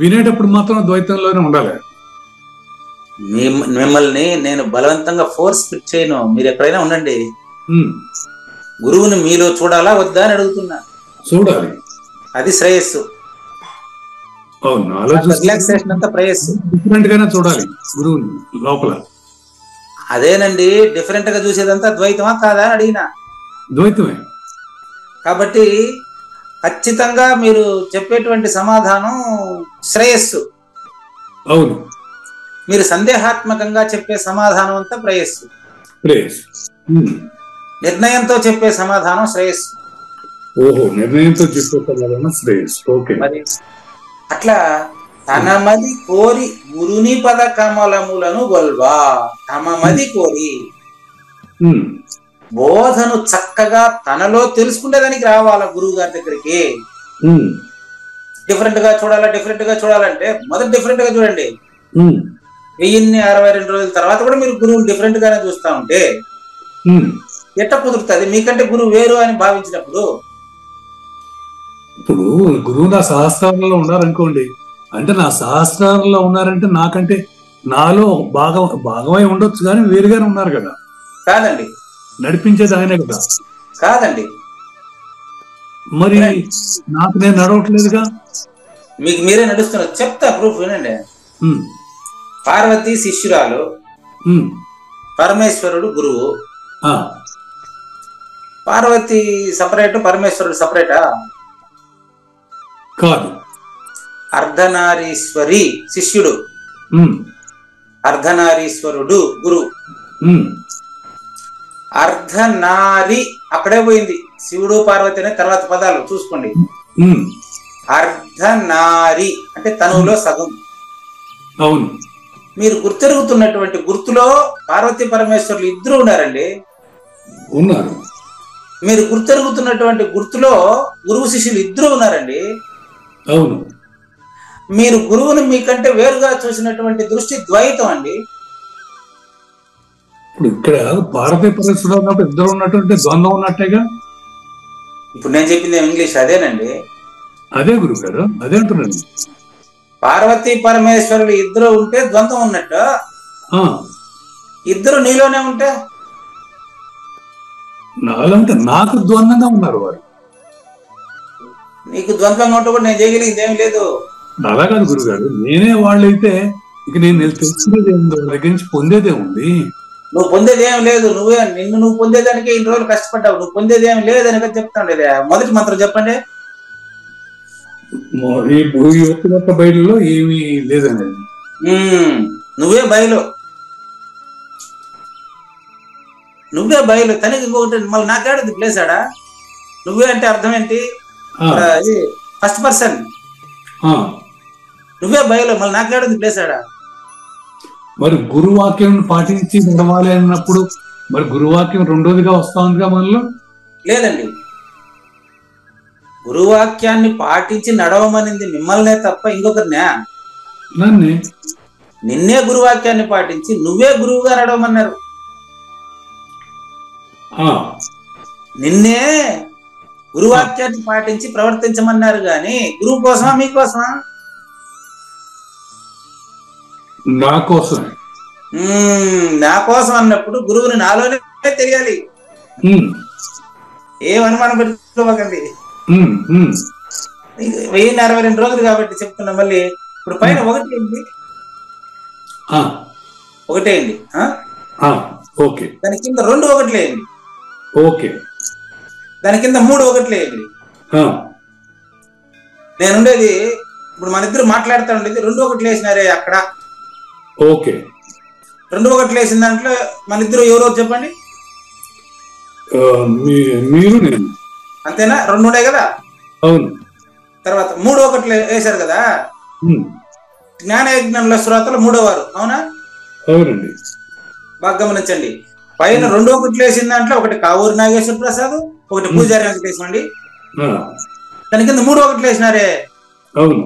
వినేటప్పుడు మాత్రం ద్వైతంలోనే ఉండాలి. మిమ్మల్ని నేను బలవంతంగా ఫోర్స్ ఫిట్ చేయను. మీరు ఎక్కడైనా ఉండండి, గురువుని మీలో చూడాలా వద్దా అని అడుగుతున్నా. చూడాలి, అది శ్రేయస్సు. రిలాక్సేషన్ అంతా శ్రేయస్సు. డిఫరెంట్ గానే చూడాలి గురువుని లోపల. అదేనండి, డిఫరెంట్ గా చూసేదంతా ద్వైతమా కాదా అని అడిగినా. ద్వైతమే. కాబట్టి ఖచ్చితంగా మీరు చెప్పేటువంటి సమాధానం శ్రేయస్సు. అవును. మీరు సందేహాత్మకంగా చెప్పే సమాధానం అంతా ప్రేయస్సు. నిర్ణయంతో చెప్పే సమాధానం శ్రేయస్సు. ఓహో, నిర్ణయంతో చెప్పే సమాధానం శ్రేయస్సు. ఓకే. మరి అట్లా తన మది కోరి గురుని పద కమలములను గొల్వా. తమ మది కోరి బోధను చక్కగా తనలో తెలుసుకునేదానికి రావాలా గురువు గారి దగ్గరికి. డిఫరెంట్ గా చూడాలంటే మొదటి డిఫరెంట్ గా చూడండి. 1062 రోజుల తర్వాత కూడా మీరు గురువుని డిఫరెంట్ గానే చూస్తా ఉంటే ఎట్ట కుదురుతుంది? మీకంటే గురువు వేరు అని భావించినప్పుడు. ఇప్పుడు గురువు నా సహస్రాలలో ఉన్నారనుకోండి, అంటే నా సహస్రాలలో ఉన్నారంటే నాకంటే నాలో భాగమై ఉండొచ్చు, కానీ వేరుగానే ఉన్నారు కదా. కాదండి, నడిపించేది ఆయనే కదా. కాదండి, మరి నాకు నేను నడవట్లేదుగా. మీకు మీరే నడుస్తున్నారు. చెప్తా, ప్రూఫ్ వినండి. పార్వతి శిష్యురాలు, పరమేశ్వరుడు గురువు. పార్వతి సపరేట్, పరమేశ్వరుడు సపరేటా? కాదు. అర్ధనారీశ్వరి శిష్యుడు, అర్ధనారీశ్వరుడు గురువు. అర్ధనారి అక్కడే పోయింది. శివుడు పార్వతి అనే తర్వాత పదాలు చూసుకోండి. అర్ధనారి అంటే తనువులో సగం. అవును. మీరు గుర్తెరుగుతున్నటువంటి గుర్తులో పార్వతీ పరమేశ్వరులు ఇద్దరు ఉన్నారండి. ఉన్నారు. మీరు గుర్తెరుగుతున్నటువంటి గుర్తులో గురువు శిష్యులు ఇద్దరు ఉన్నారండి. అవును. మీరు గురువుని మీకంటే వేరుగా చూసినటువంటి దృష్టి ద్వైతం అండి. ఇప్పుడు ఇక్కడ పార్వతీ పరమేశ్వరుడు ఉన్నప్పుడు ఇద్దరు ఉన్నటువంటి ద్వంద్వం ఉన్నట్టేగా. ఇప్పుడు నేను చెప్పింది ఇంగ్లీష్ అదేనండి. అదే గురువు గారు, అదే అంటున్నాను. పార్వతీ పరమేశ్వరులు ఇద్దరు ఉంటే ద్వంద్వం ఉన్నట్టు. ఇద్దరు నీలోనే ఉంటే నాలంటే నాకు ద్వంద్వంగా ఉన్నారు వారు. నీకు ద్వంద్వంగా ఉంటే కూడా నేను చేయగలిగింది ఏమి లేదు. అలా కాదు గురువు గారు, నేనే వాళ్ళైతే ఇక నేను తెలుసుకునేది ఏందో, దగ్గర నుంచి పొందేదే ఉంది. నువ్వు పొందేది ఏమి లేదు. నువ్వు పొందేదానికి ఇన్ని రోజులు కష్టపడ్డావు. నువ్వు పొందేది ఏమి లేదని చెప్తాను. మొదటి మంత్రం చెప్పండి. ఈ ఒక్క బయలులో ఏమీ లేదండి. నువ్వే బయలు తనకి ఇంకొకటి మళ్ళీ నాకేడది ప్లేస్ ఆడా. నువ్వే అంటే అర్థం ఏంటి? First person. నువ్వే బయలు, మళ్ళీ నాకేడది ప్లేస్ ఆడా. మరి గురువాక్యం పాటించి నడవాలి అన్నప్పుడు మరి గురువాక్యం రెండోదిగా వస్తా ఉందిగా మనలో. లేదండి, గురువాక్యాన్ని పాటించి నడవమనింది మిమ్మల్నే తప్ప ఇంకొకరినే. నిన్నే గురువాక్యాన్ని పాటించి నువ్వే గురువుగా నడవమన్నారు. నిన్నే గురువాక్యాన్ని పాటించి ప్రవర్తించమన్నారు గాని గురువు కోసమా మీకోసమా? నా కోసమే. నా కోసం అన్నప్పుడు గురువుని నాలోనే తెలియాలి. ఏం అనుమానం పెట్టుకోకండి. 1062 రోజులు కాబట్టి చెప్తున్నా. మళ్ళీ ఇప్పుడు పైన ఒకటేయండి. దాని కింద 2 ఒకట్లేయండి. దాని కింద 3 ఒకట్లేయండి. నేనుండేది ఇప్పుడు మన ఇద్దరు మాట్లాడుతూ ఉండేది 2 ఒకట్లు వేసినారే అక్కడ. 2 ఒకట్లు వేసిన దాంట్లో మన ఇద్దరు ఎవరో చెప్పండి. అంతేనా? 2 ఉన్నాయి కదా. అవును. తర్వాత 3 ఒకట్లు వేశారు కదా. జ్ఞానయజ్ఞంలో శ్రోతలు 3వ వారు. అవునా? అవునండి. బాగా గమనించండి. పైన 2 ఒకట్లు వేసిన దాంట్లో ఒకటి కావూరి నాగేశ్వర ప్రసాద్, ఒకటి పూజారి వెంకటేశ్వర అండి. దాని కింద 3 ఒకట్లు వేసినారే. అవును.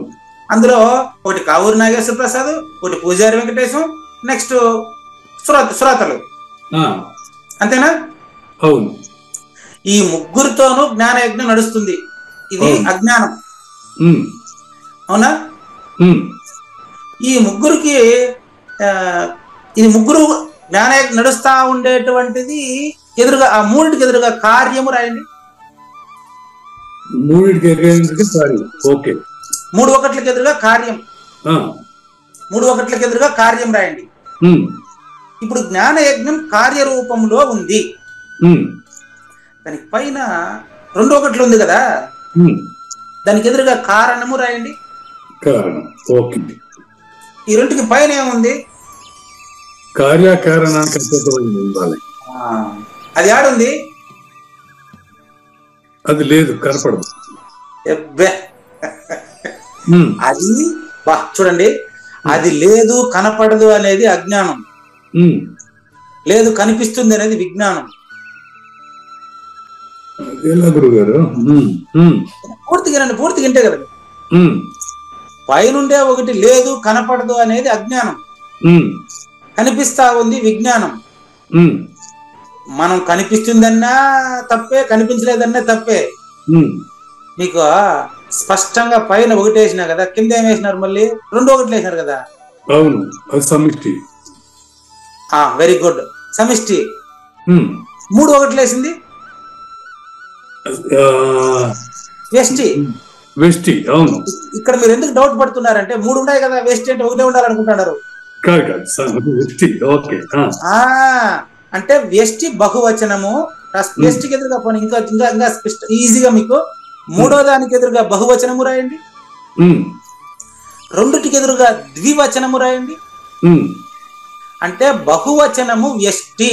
అందులో ఒకటి కావూరి నాగేశ్వర ప్రసాద్, ఒకటి పూజారి వెంకటేశం, నెక్స్ట్ శ్రోతలు. అంతేనా? అవును. ఈ ముగ్గురితోనూ జ్ఞానయజ్ఞం నడుస్తుంది. ఇది అజ్ఞానం. అవునా? ఈ ముగ్గురికి ఇది ముగ్గురు జ్ఞానయజ్ఞం నడుస్తా ఉండేటువంటిది ఎదురుగా, ఆ 3టికి ఎదురుగా కార్యము రాయండి. 3 ఒకట్లకి ఎదురుగా కార్యం. 3 ఒకట్లకి ఎదురుగా కార్యం రాయండి. ఇప్పుడు జ్ఞానయజ్ఞం కార్యరూపంలో ఉంది. దానికి పైన 2 ఒకట్లు ఉంది కదా, దానికి ఎదురుగా కారణము రాయండి. కారణం. ఓకే. ఈ రెండుకి పైన ఏముంది? కార్యకారణానికి అది ఆడుంది, అది లేదు, కనపడదు. అది చూడండి, అది లేదు కనపడదు అనేది అజ్ఞానం, లేదు కనిపిస్తుంది అనేది విజ్ఞానం. పూర్తిగా ఇంటే కదా. పైనుండే ఒకటి లేదు కనపడదు అనేది అజ్ఞానం, కనిపిస్తా ఉంది విజ్ఞానం. మనం కనిపిస్తుందన్నా తప్పే, కనిపించలేదన్నా తప్పే. మీకు స్పష్టంగా పైన ఒకటి వేసినా కదా, కింద ఏం వేసినారు? మళ్ళీ 2 ఒకట్లు వేసినారు కదా. అవును, అది సమిష్టి. వెరీ గుడ్, సమిష్టి. 3 ఒకట్లు వేసింది వెష్టి. అవును. ఇక్కడ మీరు ఎందుకు డౌట్ పడుతున్నారంటే 3 ఉన్నాయి కదా, వెష్టి అంటే ఒకటే ఉండాలనుకుంటున్నారు. అంటే వ్యష్టి బహువచనము, వ్యష్టికి ఎదురుగా పోనీ ఇంకా ఇంకా ఇంకా ఈజీగా మీకు 3వ దానికి ఎదురుగా బహువచనము రాయండి, 2టికి ఎదురుగా ద్వివచనము రాయండి. అంటే బహువచనము వ్యష్టి,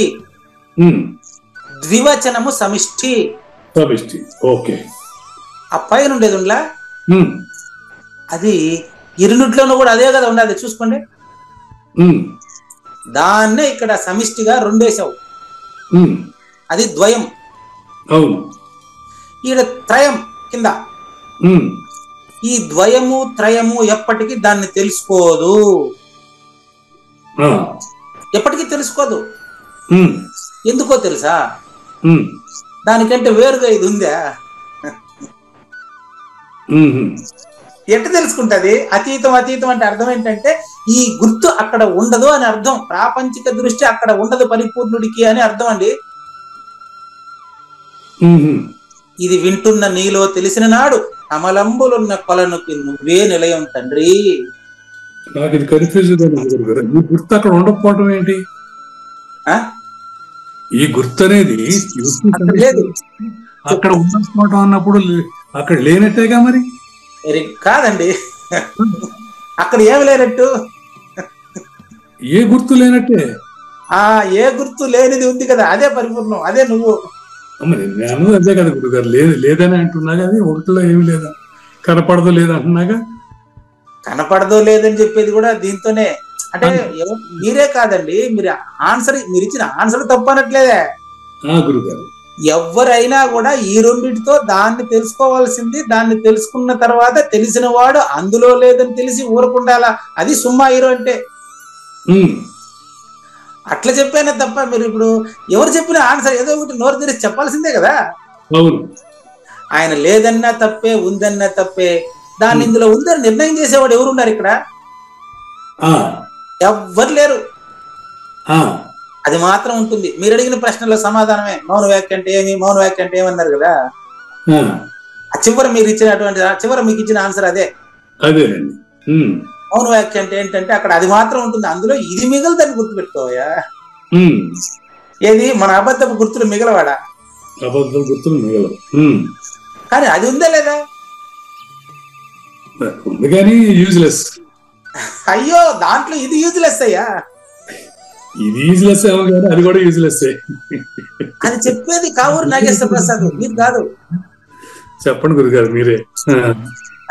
ద్వివచనము సమిష్టి. ఆ పైన ఉండేది ఉండలా, అది ఇరునుట్లోనూ కూడా అదే కదా ఉండదు, చూసుకోండి. దాన్నే ఇక్కడ సమిష్టిగా 2 వేసావు, అది ద్వయం. ఈడ త్రయం కింద. ఈ ద్వయము త్రయము ఎప్పటికీ దాన్ని తెలుసుకోదు, ఎప్పటికీ తెలుసుకోదు. ఎందుకో తెలుసా? దానికంటే వేరుగా ఇది ఉందా? ఎట్లా తెలుసుకుంటది? అతీతం అతీతం అంటే అర్థం ఏంటంటే ఈ గుర్తు అక్కడ ఉండదు అని అర్థం. ప్రాపంచిక దృష్టి అక్కడ ఉండదు పరిపూర్ణుడికి అని అర్థం అండి. ఇది వింటున్న నీలో తెలిసిన నాడు కమలంబులున్న కొలనుకి నువ్వే నిలయం తండ్రి. నాకు ఇది కన్ఫ్యూజ్ ఈ గుర్తు అక్కడ ఉండకపోవడం ఏంటి? ఈ గుర్తు అనేది లేదు, అక్కడ ఉండకపోవడం అన్నప్పుడు అక్కడ లేనట్టేగా మరి. కాదండి, అక్కడ ఏమి లేనట్టు? ఏ గుర్తు లేనట్టే. ఏ గుర్తు లేనిది ఉంది కదా, అదే పరిపూర్ణం, అదే నువ్వు. నేను అదే కదా గురుగారు, లేదని అంటున్నాగా, అది ఒకటిలో ఏమి లేదా, కనపడదో లేదంటున్నాగా. కనపడదో లేదని చెప్పేది కూడా దీంతోనే. అంటే మీరే కాదండి, మీరు ఇచ్చిన ఆన్సర్ తప్పు అనట్లేదే గురుగారు. ఎవరైనా కూడా ఈ రెండింటితో దాన్ని తెలుసుకోవాల్సింది. దాన్ని తెలుసుకున్న తర్వాత తెలిసిన వాడు అందులో లేదని తెలిసి ఊరకుండాలా, అది సుమ్మా హీరో అంటే. అట్లా చెప్పానే తప్ప మీరు ఇప్పుడు ఎవరు చెప్పిన ఆన్సర్ ఏదో ఒకటి నోరు తెరిచి చెప్పాల్సిందే కదా. ఆయన లేదన్నా తప్పే, ఉందన్నా తప్పే. దాన్ని ఇందులో ఉందని నిర్ణయం చేసేవాడు ఎవరున్నారు ఇక్కడ? ఎవ్వరు లేరు. అది మాత్రం ఉంటుంది. మీరు అడిగిన ప్రశ్నలో సమాధానమే మౌన వ్యాఖ్య అంటే ఏమి, మౌన వ్యాఖ్య అంటే ఏమన్నారు కదా. చివరి మీరు ఇచ్చినటువంటి చివరి మీకు ఇచ్చిన ఆన్సర్ అదే. మౌన వ్యాఖ్య అంటే ఏంటంటే అక్కడ అది మాత్రం ఉంటుంది, అందులో ఇది మిగలదని గుర్తుపెట్టుకోవయా. ఏది మన అబద్ధపు గుర్తులు మిగలవాడా? అబద్ధపు గుర్తులు మిగలవు. కానీ అది ఉందా లేదా? ఉంది కానీ యూజ్లెస్. అయ్యో, దాంట్లో ఇది యూజ్లెస్ అయ్యా. ఇది యూజ్లెస్ ఏమో కానీ అది కూడా యూజ్లెస్. అది చెప్పేది కావూరు నాగేశ్వర ప్రసాద్, మీరు కాదు. చెప్పండి గురుగారు మీరే.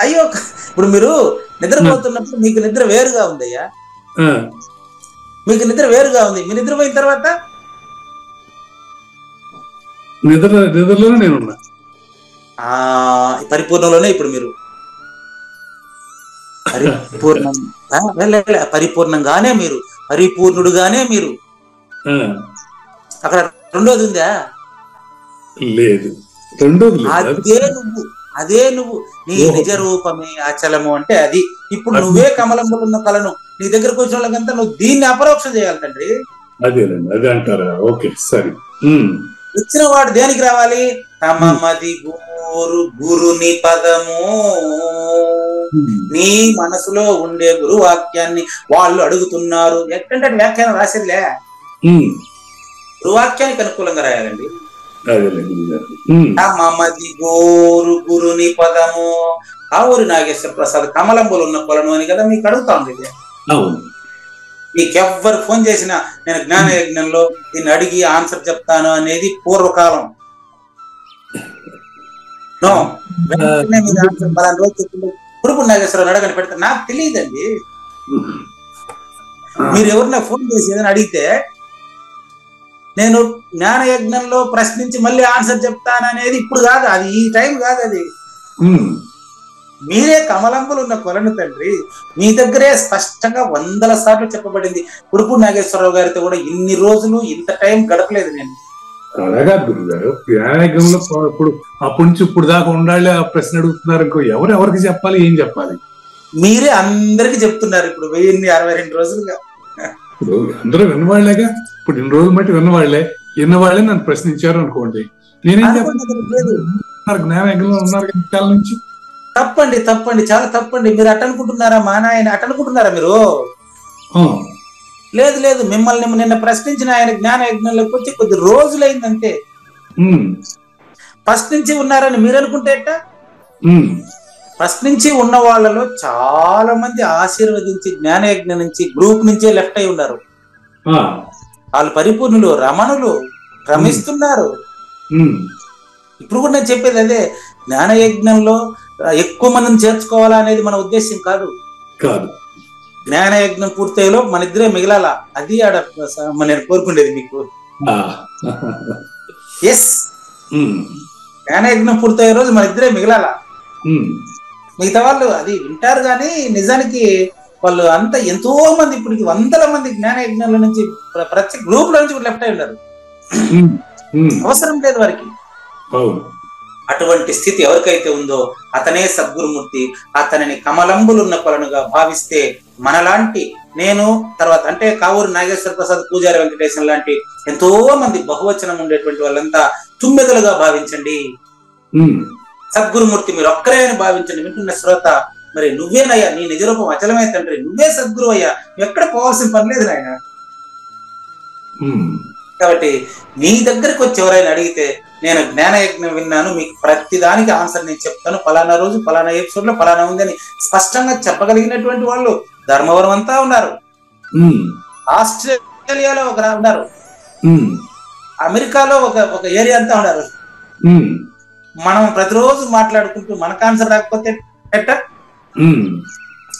అయ్యో, ఇప్పుడు మీరు నిద్రపోతున్నప్పుడు మీకు నిద్ర వేరుగా ఉందయ్యా, మీకు నిద్ర వేరుగా ఉంది. మీరు నిద్రపోయిన తర్వాత నిద్రలోనే నేనున్నా, పరిపూర్ణంలోనే. ఇప్పుడు మీరు పరిపూర్ణంగానే మీరు, పరిపూర్ణుడుగానే మీరు. అక్కడ రెండోది ఉందా? లేదు. అదే నువ్వు నీ నిజ రూపమే అచలము అంటే అది. ఇప్పుడు నువ్వే కమలంలో ఉన్న కళను నీ దగ్గరకు వచ్చిన వాళ్ళకంతా నువ్వు దీన్ని అపరోక్షం చేయాలి తండ్రి. అదే అంటారా? ఓకే, సరే. ఇచ్చిన వాడు దేనికి రావాలి? తమమది గోరు గురుని పదము. నీ మనసులో ఉండే గురు వాక్యాన్ని వాళ్ళు అడుగుతున్నారు. ఎట్టంటే వ్యాఖ్యానం రాసేదిలే, గురువాక్యానికి అనుకూలంగా రాయాలండి. మమది గోరు గురుని పదము కావూరి నాగేశ్వర ప్రసాద్ కమలంబులు ఉన్న కొలను అని కదా మీకు అడుగుతా ఉంది. మీకెవ్వరు ఫోన్ చేసినా నేను జ్ఞాన యజ్ఞంలో దీన్ని అడిగి ఆన్సర్ చెప్తాను అనేది పూర్వకాలం. కురుపు నాగేశ్వరరావు అడగని పెడతా నాకు తెలియదండి. మీరు ఎవరినా ఫోన్ చేసి ఏదైనా అడిగితే నేను జ్ఞాన యజ్ఞంలో ప్రశ్నించి మళ్ళీ ఆన్సర్ చెప్తాననేది ఇప్పుడు కాదు, అది ఈ టైం కాదు. అది మీరే కమలంబులు ఉన్న కొలను తండ్రి, మీ దగ్గరే స్పష్టంగా 100 సార్లు చెప్పబడింది. కురుపు నాగేశ్వరరావు గారితో కూడా ఇన్ని రోజులు ఇంత టైం గడపలేదు నేను. అలాగా గురుగారు జ్ఞానయజ్ఞంలో ఇప్పుడు అప్పటి నుంచి ఇప్పుడు దాకా ఉండాలి ఆ ప్రశ్న అడుగుతున్నారు. ఇంకో ఎవరికి చెప్పాలి, ఏం చెప్పాలి? మీరే అందరికి చెప్తున్నారు ఇప్పుడు 1062 రోజులుగా. ఇప్పుడు అందరూ విన్నవాళ్లేగా, ఇప్పుడు 2 రోజులు బట్టి విన్నవాళ్లే నన్ను ప్రశ్నించారు అనుకోండి, నేనేం చెప్పాలి? జ్ఞానయజ్ఞంలో ఉన్నారు కాలం నుంచి. తప్పండి, చాలా తప్పండి. మీరు అట్ట అనుకుంటున్నారా? మా నాయన అట్ట అనుకుంటున్నారా మీరు? లేదు, మిమ్మల్ని నిన్న ప్రశ్నించిన ఆయన జ్ఞాన యజ్ఞంలోకి వచ్చి కొద్ది రోజులైందంతే. ఫస్ట్ నుంచి ఉన్నారని మీరు అనుకుంటే ఎట్ట? ఫస్ట్ నుంచి ఉన్న వాళ్ళలో చాలా మంది ఆశీర్వదించి జ్ఞాన యజ్ఞం నుంచి గ్రూప్ నుంచే లెఫ్ట్ అయి ఉన్నారు. వాళ్ళు పరిపూర్ణులు, రమణులు, రమిస్తున్నారు. ఇప్పుడు కూడా నేను చెప్పేది అదే, జ్ఞాన యజ్ఞంలో ఎక్కువ మందిని చేర్చుకోవాలా అనేది మన ఉద్దేశం కాదు. జ్ఞాన యజ్ఞం పూర్తయ్యేలో మన ఇద్దరే మిగిలాలా, అది ఆడ నేను కోరుకునేది మీకు. ఎస్, జ్ఞాన యజ్ఞం పూర్తయ్యే రోజు మన ఇద్దరే మిగిలాలా. మిగతా వాళ్ళు అది వింటారు కానీ నిజానికి వాళ్ళు అంతా ఎంతో మంది ఇప్పటికి 100 మంది జ్ఞాన యజ్ఞాల నుంచి ప్రతి గ్రూప్ లో నుంచి లెఫ్ట్ అయి ఉన్నారు. అవసరం లేదు వారికి. అటువంటి స్థితి ఎవరికైతే ఉందో అతనే సద్గురుమూర్తి. అతనిని కమలంబులున్న కొలనుగా భావిస్తే మనలాంటి నేను తర్వాత అంటే కావూరి నాగేశ్వర ప్రసాద్, పూజారి వెంకటేశం లాంటి ఎంతో మంది బహువచనం ఉండేటువంటి వాళ్ళంతా తుమ్మెదలుగా భావించండి. సద్గురుమూర్తి మీరు ఒక్కరే అని భావించండి. వింటున్న శ్రోత, మరి నువ్వేనయ్యా, నీ నిజరూపం అచలమే తండ్రి, నువ్వే సద్గురు అయ్యా, ఎక్కడ పోవాల్సిన పని లేదు నాయన. కాబట్టి నీ దగ్గరకు వచ్చి ఎవరైనా అడిగితే నేను జ్ఞానయజ్ఞం విన్నాను, మీకు ప్రతి దానికి ఆన్సర్ నేను చెప్తాను, ఫలానా రోజు ఫలానా ఎపిసోడ్ లో ఫలానా ఉందని స్పష్టంగా చెప్పగలిగినటువంటి వాళ్ళు ధర్మవరం అంతా ఉన్నారు, ఆస్ట్రేలియాలో ఒక ఉన్నారు, అమెరికాలో ఒక ఏరియా అంతా ఉన్నారు. మనం ప్రతిరోజు మాట్లాడుకుంటూ మనకు ఆన్సర్ రాకపోతే ఎట్ట?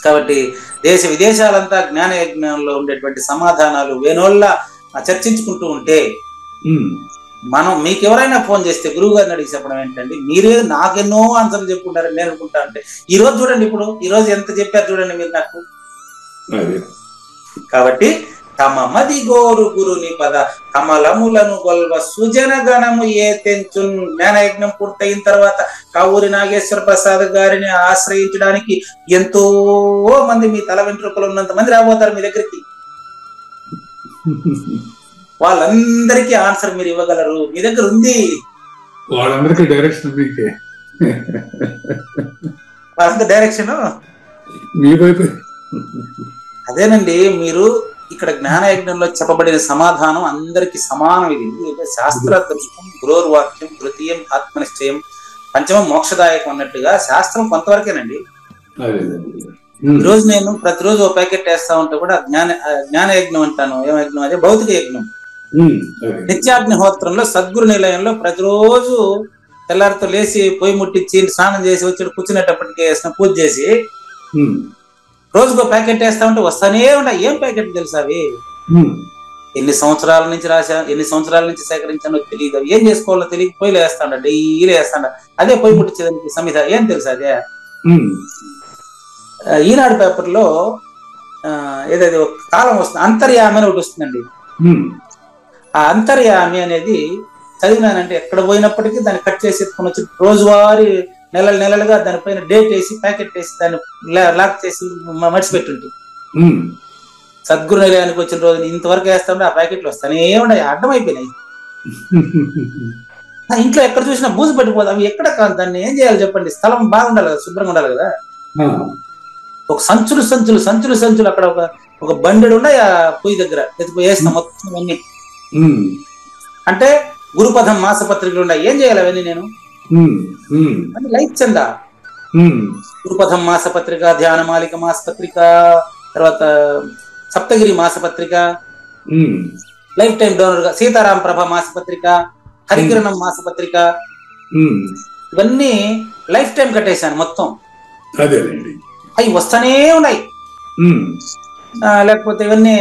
కాబట్టి దేశ విదేశాలంతా జ్ఞాన యజ్ఞంలో ఉండేటువంటి సమాధానాలు వేణోళ్ళ చర్చించుకుంటూ ఉంటే మనం మీకు ఎవరైనా ఫోన్ చేస్తే గురువు గారిని అడిగి చెప్పడం ఏంటండి, మీరే నాకెన్నో ఆన్సర్లు చెప్పుకుంటారని నేను అనుకుంటా. అంటే ఈ రోజు చూడండి, ఇప్పుడు ఈ రోజు ఎంత చెప్పారు చూడండి మీరు నాకు. కాబట్టి తమ మది గోరు గురుని పద కమలములను గొల్వ సుజన గణము ఏ తెంచు. జ్ఞానయజ్ఞం పూర్తయిన తర్వాత కావూరి నాగేశ్వర ప్రసాద్ గారిని ఆశ్రయించడానికి ఎంతో మంది మీ తల వెంట్రుకలు ఉన్నంత మంది రాబోతారు మీ దగ్గరికి. వాళ్ళందరికీ ఆన్సర్ మీరు ఇవ్వగలరు, మీ దగ్గర ఉంది. వాళ్ళందరికీ డైరెక్షన్ వాళ్ళందరూ డైరెక్షన్ అదేనండి. మీరు ఇక్కడ జ్ఞానయజ్ఞంలో చెప్పబడిన సమాధానం అందరికి సమానం. ఇది శాస్త్ర దృష్టం గురోర్వాక్యం తృతీయం ఆత్మనిశ్చయం పంచమం మోక్షదాయకం అన్నట్టుగా శాస్త్రం కొంతవరకేనండి. ఈరోజు నేను ప్రతిరోజు ఓ ప్యాకెట్ వేస్తా ఉంటే కూడా జ్ఞానయజ్ఞం అంటాను. ఏం యజ్ఞం? అదే భౌతిక యజ్ఞం. నిత్యాగ్నిహోత్రంలో సద్గురు నిలయంలో ప్రతిరోజు తెల్లారితో లేచి పొయ్యి ముట్టించి స్నానం చేసి వచ్చి కూర్చునేటప్పటికి వేసిన పూజ చేసి రోజుకో ప్యాకెట్ వేస్తా ఉంటే వస్తానే ఉంటాయి. ఏం ప్యాకెట్ తెలుసా అవి? ఎన్ని సంవత్సరాల నుంచి రాశా, ఎన్ని సంవత్సరాల నుంచి సేకరించానో తెలియదు. ఏం చేసుకోవాలో తెలియక పొయ్యిలు వేస్తాండ, డైలీ వేస్తాండ. అదే పొయ్యి ముట్టించేదానికి సమిధ ఏం తెలుసా? అదే ఈనాడు పేపర్లో ఏదైతే ఒక కాలం వస్తుంది, అంతర్యామి అని ఒకటి వస్తుందండి. ఆ అంతర్యామి అనేది చదివినానంటే ఎక్కడ పోయినప్పటికీ దాన్ని కట్ చేసి ఎత్తుకొని వచ్చి రోజువారీ నెలలుగా దానిపైన డేట్ వేసి ప్యాకెట్ వేసి దాన్ని లాక్ చేసి మడిచిపెట్టుంటే సద్గురు నిలయానికి వచ్చిన రోజు ఇంతవరకు వేస్తాంటే ఆ ప్యాకెట్లు వస్తానే ఉన్నాయి. అడ్డమైపోయినాయి. ఇంట్లో ఎక్కడ చూసినా బూజు పట్టిపోదు. అవి ఎక్కడ కాదు, దాన్ని ఏం చేయాలి చెప్పండి? స్థలం బాగుండాలి కదా, శుభ్రంగా ఉండాలి కదా. ఒక సంచులు అక్కడ ఒక బండెడు ఉన్నాయి ఆ పొయ్యి దగ్గర వేస్తాం మొత్తం అన్ని. అంటే గురుపథం మాసపత్రికలు ఉన్నాయి. ఏం చేయాలి అవన్నీ నేను? అని లైఫ్ చందా, గురుపథం మాసపత్రిక, ధ్యానమాలిక మాసపత్రిక, తర్వాత సప్తగిరి మాసపత్రిక, లైఫ్ టైం డోనర్ గా సీతారాం ప్రభ మాసపత్రిక, హరికిరణం మాసపత్రిక, ఇవన్నీ లైఫ్ టైం కట్టేశాను మొత్తం. అవి వస్తానే ఉన్నాయి. లేకపోతే ఇవన్నీ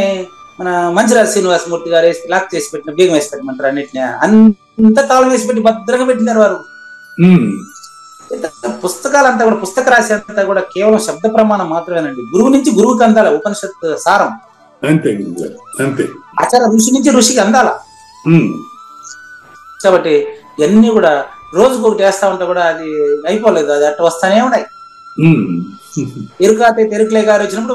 మన మంచిరాజు శ్రీనివాసమూర్తి గారు లాక్ చేసి పెట్టిన, బీగం వేసి పెట్టమంటారు అన్నిటిని, అంత తాళం వేసి పెట్టి భద్రంగా పెట్టినారు వారు. పుస్తకాలంతా కూడా, పుస్తక రాశి అంతా కూడా కేవలం శబ్ద ప్రమాణం మాత్రమేనండి. గురువు నుంచి గురువుకి అందాల ఉపనిషత్ సారం. ఆచార్య ఋషి నుంచి ఋషికి అందాల. కాబట్టి ఇవన్నీ కూడా రోజుకు ఒకటి వేస్తా ఉంటే కూడా అది అయిపోలేదు, అది అట్లా వస్తానే ఉన్నాయి. ఇరుకాతే తెరుకులే గారు వచ్చినప్పుడు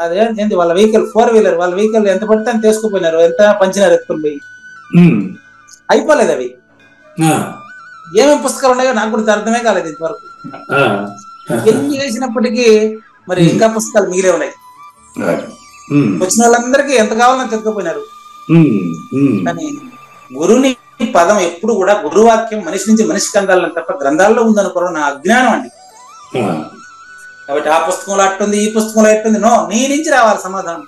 అదేంటి వాళ్ళ వెహికల్ 4 వీలర్, వాళ్ళ వెహికల్ ఎంత పడితే అంత తీసుకుపోయినారు, ఎంత పంచినారు ఎత్తుకుని పోయి. అయిపోలేదు అవి. ఏమేమి పుస్తకాలు ఉన్నాయో నాకు కూడా అర్థమే కాలేదు ఇంతవరకు. ఎన్ని వేసినప్పటికీ మరి ఇంకా పుస్తకాలు మిగిలే ఉన్నాయి. వచ్చిన వాళ్ళందరికీ ఎంత కావాలని తెచ్చుకుపోయినారు. కానీ గురుని పదం ఎప్పుడు కూడా, గురువాక్యం మనిషి నుంచి మనిషికి అందాలని తప్ప గ్రంథాల్లో ఉందనుకోవడం నా అజ్ఞానం అండి. కాబట్టి ఆ పుస్తకంలో అట్టుంది, ఈ పుస్తకంలో ఎట్టుంది, నో, నీ నుంచి రావాలి సమాధానం.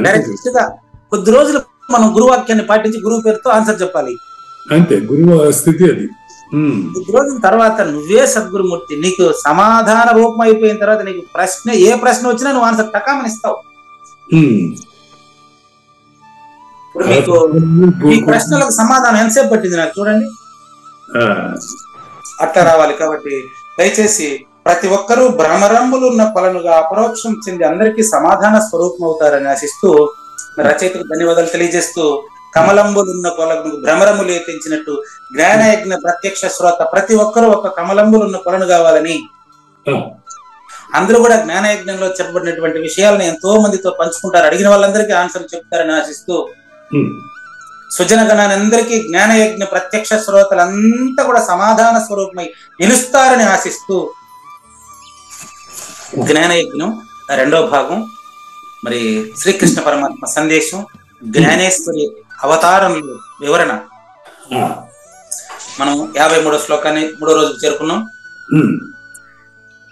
డైరెక్ట్ గా కొద్ది రోజులు మనం గురువాక్యాన్ని పాటించి గురువు పేరుతో ఆన్సర్ చెప్పాలి. అంతే గురువు స్థితి అది. కొద్ది రోజుల తర్వాత నువ్వే సద్గురుమూర్తి. నీకు సమాధాన రూపం అయిపోయిన తర్వాత నీకు ప్రశ్న, ఏ ప్రశ్న వచ్చినా నువ్వు ఆన్సర్ టకామని ఇస్తావు. ఇప్పుడు మీకు ఈ ప్రశ్నలకు సమాధానం ఎంతసేపు పట్టింది నాకు చూడండి. అట్లా రావాలి. కాబట్టి దయచేసి ప్రతి ఒక్కరూ భ్రమరంబులు ఉన్న కొలనుగా అపరోక్షం చెంది అందరికీ సమాధాన స్వరూపం అవుతారని ఆశిస్తూ రచయితకు ధన్యవాదాలు తెలియజేస్తూ, కమలంబులున్న కొలను భ్రమరములు ఎత్తించినట్టు జ్ఞానయజ్ఞ ప్రత్యక్ష శ్రోత ప్రతి ఒక్కరూ ఒక కమలంబులున్న కొలను కావాలని, అందరూ కూడా జ్ఞానయజ్ఞంలో చెప్పబడినటువంటి విషయాలను ఎంతో మందితో పంచుకుంటారు, అడిగిన వాళ్ళందరికీ ఆన్సర్ చెప్తారని ఆశిస్తూ, సుజనగణాన్ని అందరికీ జ్ఞానయజ్ఞ ప్రత్యక్ష శ్రోతలంతా కూడా సమాధాన స్వరూపమై నిలుస్తారని ఆశిస్తూ, జ్ఞానయజ్ఞం 2వ భాగం మరి శ్రీకృష్ణ పరమాత్మ సందేశం, జ్ఞానేశ్వరి అవతారంలో వివరణ. మనం 53వ శ్లోకాన్ని 3వ రోజుకు చేరుకున్నాం.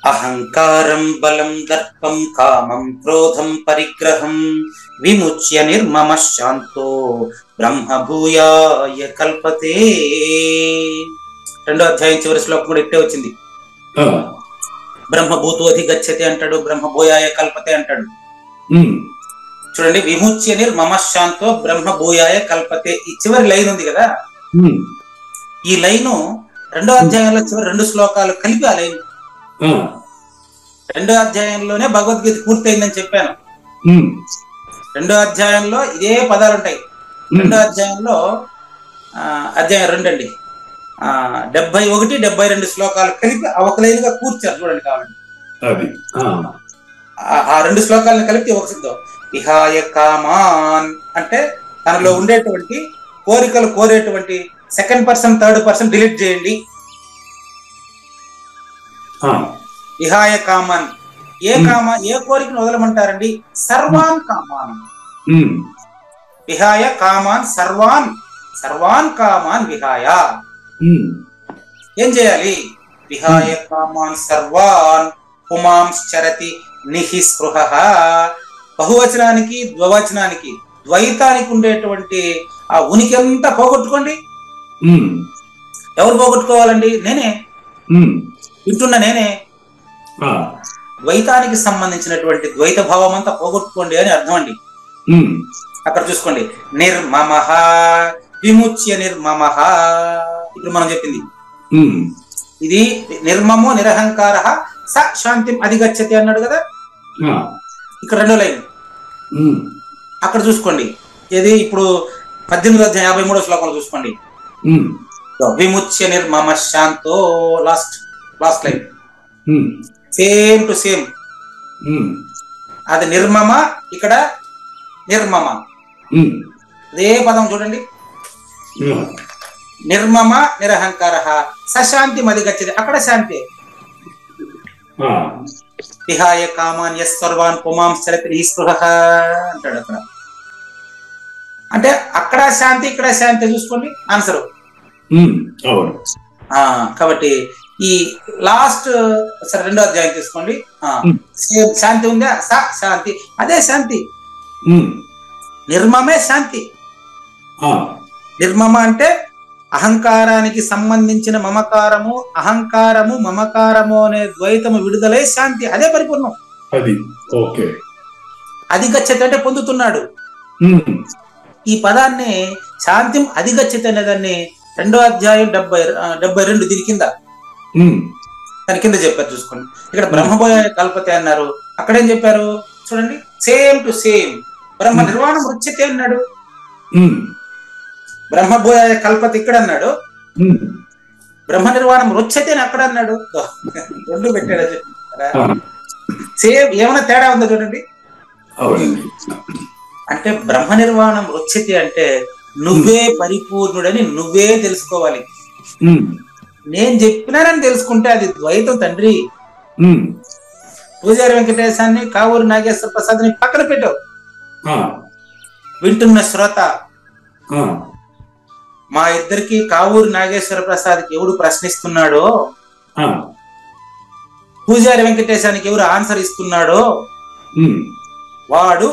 అహంకారం బలం దర్పం కామం క్రోధం పరిగ్రహం విముచ్య నిర్మమ శాంతో బ్రహ్మభూయాయ కల్పతే. 2వ అధ్యాయం చివరి శ్లోకం కూడా ఇట్టే వచ్చింది. బ్రహ్మభూతోధి గచ్చతి అంటాడు, బ్రహ్మభూయాయ కల్పతే అంటాడు. చూడండి, విముచ్య నిర్మమ శాంతో బ్రహ్మభూయాయ కల్పతే. ఈ చివరి లైన్ ఉంది కదా, ఈ లైను 2వ అధ్యాయంలో చివరి 2 శ్లోకాలు కలిపి ఆ లైన్. 2వ అధ్యాయంలోనే భగవద్గీత పూర్తయిందని చెప్పాను. 2వ అధ్యాయంలో ఇదే పదాలు ఉంటాయి. 2వ అధ్యాయంలో అధ్యాయం 2 అండి, 71, 72 శ్లోకాలు కలిపి ఒక లైన్ గా కూర్చారు చూడండి. కావాలండి ఆ 2 శ్లోకాలను కలిపి ఒక సిద్ధం. విహాయ కామాన్ అంటే తనలో ఉండేటువంటి కోరికలు కోరేటువంటి second person, third person delete చేయండి. విహాయ కామాన్, ఏ కోరికను వదలమంటారండి? సర్వాన్ కామాన్. విహాయ కామాన్ సర్వాన్ కామాన్ విహాయ. ఏం చేయాలి? విహాయ కామాన్ సర్వాన్ పుమాంశ్చరతి నిహిస్పృహ. బహువచనానికి ద్వవచనానికి ద్వైతానికి ఉండేటువంటి ఆ ఉనికి అంతా పోగొట్టుకోండి. ఎవరు పోగొట్టుకోవాలండి? నేనే, వింటున్నా నేనే. ద్వైతానికి సంబంధించినటువంటి ద్వైత భావం అంతా పోగొట్టుకోండి అని అర్థం అండి. అక్కడ చూసుకోండి, నిర్మమః విముచ్య నిర్మమః. ఇప్పుడు మనం చెప్పింది ఇది. నిర్మమో నిరహంకార స శాంతిం అధిగచ్చతి అన్నాడు కదా. ఇక్కడ 2వ లైన్ అక్కడ చూసుకోండి. ఏది? ఇప్పుడు 18వ అధ్యాయం 53వ శ్లోకంలో చూసుకోండి. విముచ్య నిర్మమ శాంతో, last line same to same. అది నిర్మమ, ఇక్కడ నిర్మమ, అదే పదం చూడండి. నిర్మమ నిరహంకార సశాంతి మదిగచ్చది, అక్కడ శాంతి. విహాయ కామాన్ యస్ సర్వాన్ పుమాంశ్చరతి నిస్పృహ అంటాడు అక్కడ. అంటే అక్కడ శాంతి ఇక్కడ శాంతి చూసుకోండి ఆన్సర్. కాబట్టి ఈ లాస్ట్ సరే 2వ అధ్యాయం తీసుకోండి. శాంతి ఉందా? శాంతి, అదే శాంతి. నిర్మమే శాంతి. నిర్మమ అంటే అహంకారానికి సంబంధించిన మమకారము, అహంకారము మమకారము అనే ద్వైతము విడుదలై శాంతి, అదే పరిపూర్ణం. అధిగచ్చతి అంటే పొందుతున్నాడు. ఈ పదాన్ని శాంతిం అధిగచ్చతి అనే దాన్ని 2వ అధ్యాయం 72 దీని కింద దాని కింద చెప్పారు చూసుకోండి. ఇక్కడ బ్రహ్మభోయ కల్పతే అన్నారు, అక్కడేం చెప్పారు చూడండి. సేమ్ టు సేమ్ బ్రహ్మ నిర్వాణం రుచ్యతే అన్నాడు, బ్రహ్మభోయ కల్పత ఇక్కడ అన్నాడు, బ్రహ్మ నిర్వాణం రుచ్యతే అని అక్కడ అన్నాడు. 2 పెట్టాడు. సేమ్ ఏమైనా తేడా ఉందో చూడండి. అంటే బ్రహ్మ నిర్వాణం రుచ్యతే అంటే నువ్వే పరిపూర్ణుడని నువ్వే తెలుసుకోవాలి. నేను చెప్పినానని తెలుసుకుంటే అది ద్వైతం తండ్రి. పూజారి వెంకటేశాన్ని, కావూరి నాగేశ్వర ప్రసాద్ ని పక్కన పెట్టావు. వింటున్న శ్రోత, మా ఇద్దరికి కావూరి నాగేశ్వర ప్రసాద్కి ఎవడు ప్రశ్నిస్తున్నాడో, పూజారి వెంకటేశానికి ఎవరు ఆన్సర్ ఇస్తున్నాడో వాడు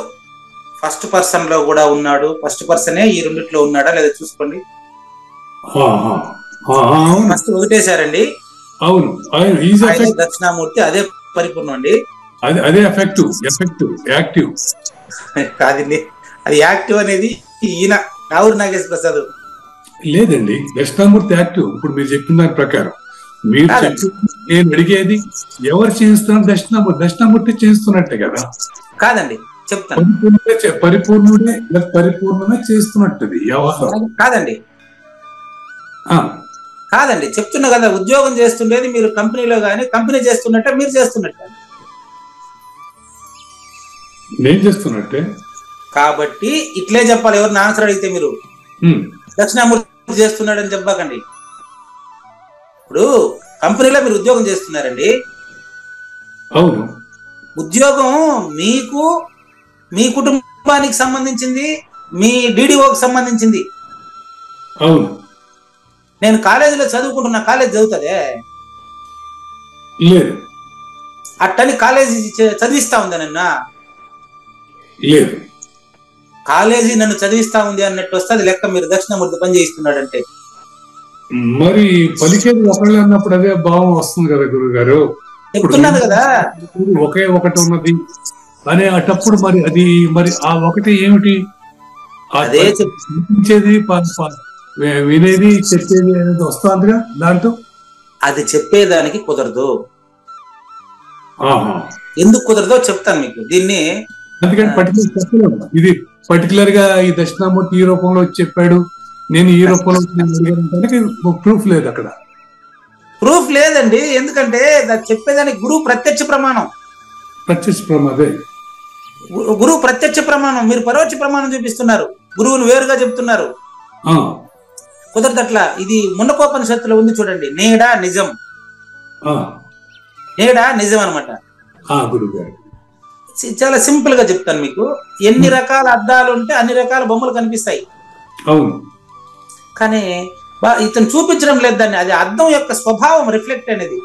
ఫస్ట్ పర్సన్ లో కూడా ఉన్నాడు. ఫస్ట్ పర్సనే ఈ రెండిట్లో ఉన్నాడా లేదా చూసుకోండి. ఫస్ట్ ఒకటేసారండి. అవును, దక్షిణామూర్తి అదే పరిపూర్ణం అండి. అదే యాక్టివ్ కాదండి, అది యాక్టివ్ అనేది ఈయన కావూరి నాగేశ్వర ప్రసాద్ లేదండి. దక్షిణామూర్తి యాక్టివ్. ఇప్పుడు మీరు చెప్పిన దాని ప్రకారం నేను అడిగేది ఎవరు చేయిస్తున్నారు? దక్షిణామూర్తి చేస్తున్నట్టే కదా. కాదండి, చెప్తాను. పరిపూర్ణమే చేస్తున్నట్టు కాదండి, కాదండి చెప్తున్నా కదా. ఉద్యోగం చేస్తుండేది మీరు కంపెనీలో గానీ, కంపెనీ చేస్తున్నట్టే మీరు చేస్తున్నట్టే. నేను చేస్తున్నట్టే కాబట్టి ఇట్లే చెప్పాలి. ఎవరిని ఆన్సర్ అడిగితే మీరు దక్షిణామూర్తి చేస్తున్నాడని చెప్పకండి. ఇప్పుడు కంపెనీలో మీరు ఉద్యోగం చేస్తున్నారండి. అవును, ఉద్యోగం మీకు మీ కుటుంబానికి సంబంధించింది, మీ డిడిఓకి సంబంధించింది. అవును, నేను కాలేజీలో చదువుకుంటున్నా, కాలేజీ చదువుతుందే లేదు. అట్టని కాలేజీ చదివిస్తా ఉందా నన్ను? లేదు. కాలేజీ నన్ను చదివిస్తా ఉంది అన్నట్టు వస్తే అది లెక్క మీరు దక్షిణామూర్తి పని చేయిస్తున్నాడంటే. మరి పలికేది ఒకళ్ళు అన్నప్పుడు అదే భావం వస్తుంది కదా గురువు గారు. చెప్తున్నాను కదా, ఒకే ఒకటి ఉన్నది అనే అటప్పుడు మరి అది మరి ఆ ఒకటి ఏమిటి? అదే చెప్పించేది వినేది చెప్పేది అనేది వస్తుందిగా దాంట్లో. అది చెప్పేదానికి కుదరదు. ఎందుకు కుదరదో చెప్తాను మీకు. దీన్ని అందుకని పర్టికులర్ ఇది పర్టికులర్ గా ఈ దక్షిణామూర్తి ఈ రూపంలో చెప్పాడు, నేను ఈ రూపంలో ప్రూఫ్ లేదు. అక్కడ ప్రూఫ్ లేదండి. ఎందుకంటే చెప్పేదానికి గురువు ప్రత్యక్ష ప్రమాణం. గురువు ప్రత్యక్ష ప్రమాణం, మీరు పరోక్ష ప్రమాణం చూపిస్తున్నారు. గురువును వేరుగా చెప్తున్నారు. కుదరదట్లా. ఇది మున్నకోపనిషత్తులో ఉంది చూడండి, నేడా నిజం. నేడా నిజం అనమాట. చాలా సింపుల్ గా చెప్తాను మీకు. ఎన్ని రకాల అద్దాలు ఉంటే అన్ని రకాల బొమ్మలు కనిపిస్తాయి. అవును, కానీ ఇతను చూపించడం లేదు దాన్ని. అది అద్దం యొక్క స్వభావం రిఫ్లెక్ట్ అనేది,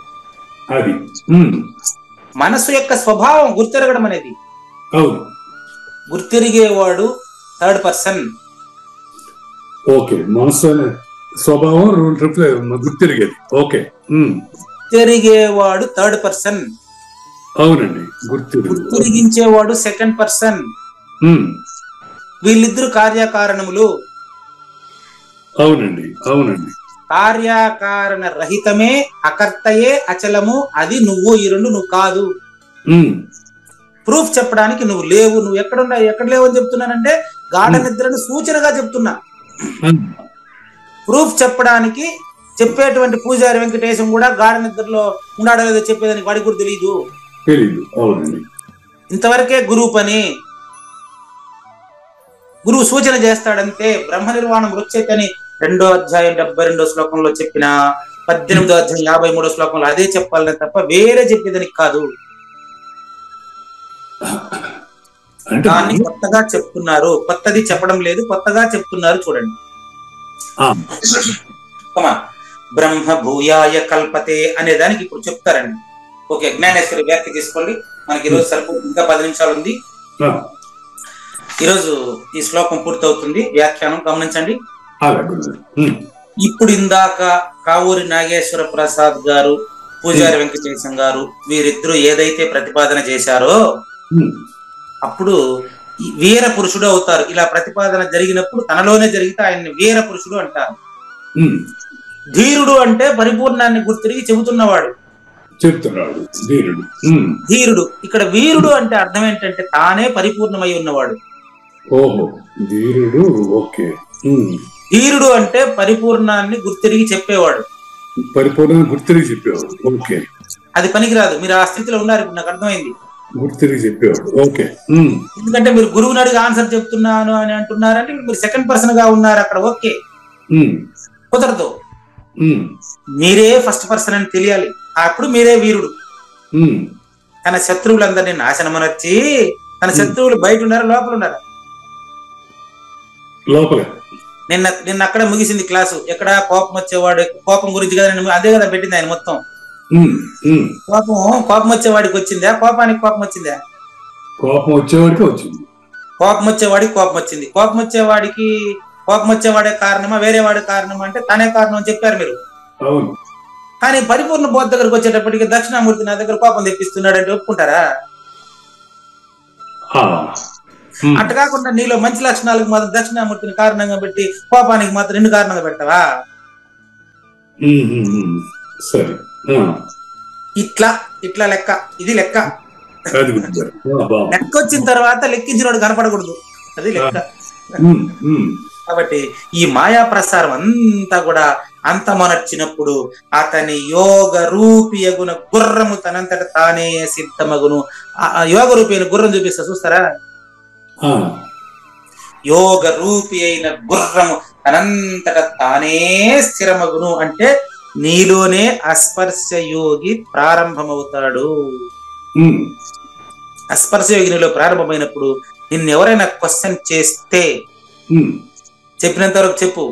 మనసు యొక్క స్వభావం గుర్తిరగడం అనేది. గుర్తిరిగేవాడు థర్డ్ పర్సన్. ఓకే, మనసు స్వభావం గుర్తిరిగేది. ఓకే, గుర్తిరిగేవాడు థర్డ్ పర్సన్. అవునండి, గుర్తిరిగించేవాడు సెకండ్ పర్సన్. వీళ్ళిద్దరు కార్యకారణములు. అవునండి, అవునండి. కార్యకారణ రహితమే అకర్తయే అచలము. అది నువ్వు. ఈ రెండు నువ్వు కాదు. ప్రూఫ్ చెప్పడానికి నువ్వు లేవు. నువ్వు ఎక్కడ లేవు అని చెప్తున్నానంటే గాఢ నిద్రను సూచనగా చెప్తున్నా. ప్రూఫ్ చెప్పడానికి చెప్పేటువంటి పూజారి వెంకటేశం కూడా గాఢ నిద్రలో ఉన్నాడో లేదో చెప్పేదానికి వాడికి కూడా తెలీదు. ఇంతవరకే గురువు పని. గురువు సూచన చేస్తాడంతే. బ్రహ్మ నిర్వాణం వృచ్ఛేతని 2వ అధ్యాయం 72వ శ్లోకంలో చెప్పిన, 18వ అధ్యాయం 53వ శ్లోకంలో అదే చెప్పాలని తప్ప వేరే చెప్పేదానికి కాదు. దాన్ని కొత్తగా చెప్తున్నారు. కొత్తది చెప్పడం లేదు, కొత్తగా చెప్తున్నారు. చూడండి, బ్రహ్మ భూయాయ కల్పతే అనే దానికి ఇప్పుడు చెప్తారండి. ఓకే, జ్ఞానేశ్వరి వ్యాఖ్య తీసుకోండి. మనకి ఈరోజు సరిపోతుంది, ఇంకా 10 నిమిషాలు ఉంది. ఈరోజు ఈ శ్లోకం పూర్తవుతుంది. వ్యాఖ్యానం గమనించండి. ఇప్పుడు ఇందాక కావూరి నాగేశ్వర ప్రసాద్ గారు, పూజారి వెంకటేశం గారు వీరిద్దరూ ఏదైతే ప్రతిపాదన చేశారో అప్పుడు వీర పురుషుడు అవుతారు. ఇలా ప్రతిపాదన జరిగినప్పుడు తనలోనే జరిగితే ఆయన్ని వీర పురుషుడు అంటారు. ధీరుడు అంటే పరిపూర్ణాన్ని గుర్తిరిగి చెబుతున్నవాడు, చెప్తున్నాడు. ధీరుడు. ఇక్కడ వీరుడు అంటే అర్థం ఏంటంటే తానే పరిపూర్ణమై ఉన్నవాడు. ఓహో, ధీరుడు. ఓకే. ధీరుడు అంటే పరిపూర్ణాన్ని గుర్తిరిగి చెప్పేవాడు, పరిపూర్ణాన్ని గుర్తిరిగి చెప్పేవాడు. ఓకే, అది పనికిరాదు. మీరు ఆ స్థితిలో ఉన్నారు, ఇప్పుడు నాకు అర్థమైంది. గుర్తిరిగి చెప్పేవాడు. ఓకే. ఎందుకంటే మీరు గురువుని అడిగి ఆన్సర్ చెప్తున్నాను అని అంటున్నారంటే మీరు సెకండ్ పర్సన్ గా ఉన్నారు అక్కడ. ఓకే, కుదరదు. మీరే ఫస్ట్ పర్సన్ అని తెలియాలి. అప్పుడు మీరే వీరుడు. తన శత్రువులందరినీ నాశనమనర్చి, తన శత్రువులు బయట ఉన్నారా లోపల ఉన్నారా? లోపల. నిన్న అక్కడే ముగిసింది క్లాసు. ఎక్కడ కోపం వచ్చేవాడు, కోపం గురించి కదా అదే కదా పెట్టింది ఆయన మొత్తం. కోపం వచ్చేవాడికి వచ్చిందా, కోపానికి కోపం వచ్చిందా? కోపం వచ్చేవాడికి వచ్చింది. కోపం వచ్చేవాడికి కోపం వచ్చింది. కోపం వచ్చేవాడే కారణమా, వేరే వాడి కారణమా అంటే తనే కారణం అని చెప్పారు మీరు. అవును. కానీ పరిపూర్ణ బోధ దగ్గరకు వచ్చేటప్పటికి దక్షిణామూర్తి నా దగ్గర కోపం తెప్పిస్తున్నాడు అంటే ఒప్పుకుంటారా? అట్ట కాకుండా నీలో మంచి లక్షణాలకు మాత్రం దక్షిణామూర్తిని కారణంగా పెట్టి కోపానికి మాత్రం 2 కారణంగా పెడతావా? సరే, ఇట్లా లెక్క. ఇది లెక్క. లెక్క వచ్చిన తర్వాత లెక్కించినోడు కనపడకూడదు, అది లెక్క. కాబట్టి ఈ మాయా ప్రసారం అంతా కూడా అంతమొనర్చినప్పుడు అతని యోగ రూపియగున గుర్రము తనంతట తానే సిద్ధమగును. యోగ రూపి అయిన గుర్రం చూపిస్తా, చూస్తారా? యోగ రూపి అయిన గుర్రము తనంతట తానే స్థిరమగును అంటే నీలోనే అస్పర్శ యోగి ప్రారంభమవుతాడు. అస్పర్శ యోగి నీలో ప్రారంభమైనప్పుడు నిన్నెవరైనా క్వశ్చన్ చేస్తే చెప్పినంత వరకు చెప్పు.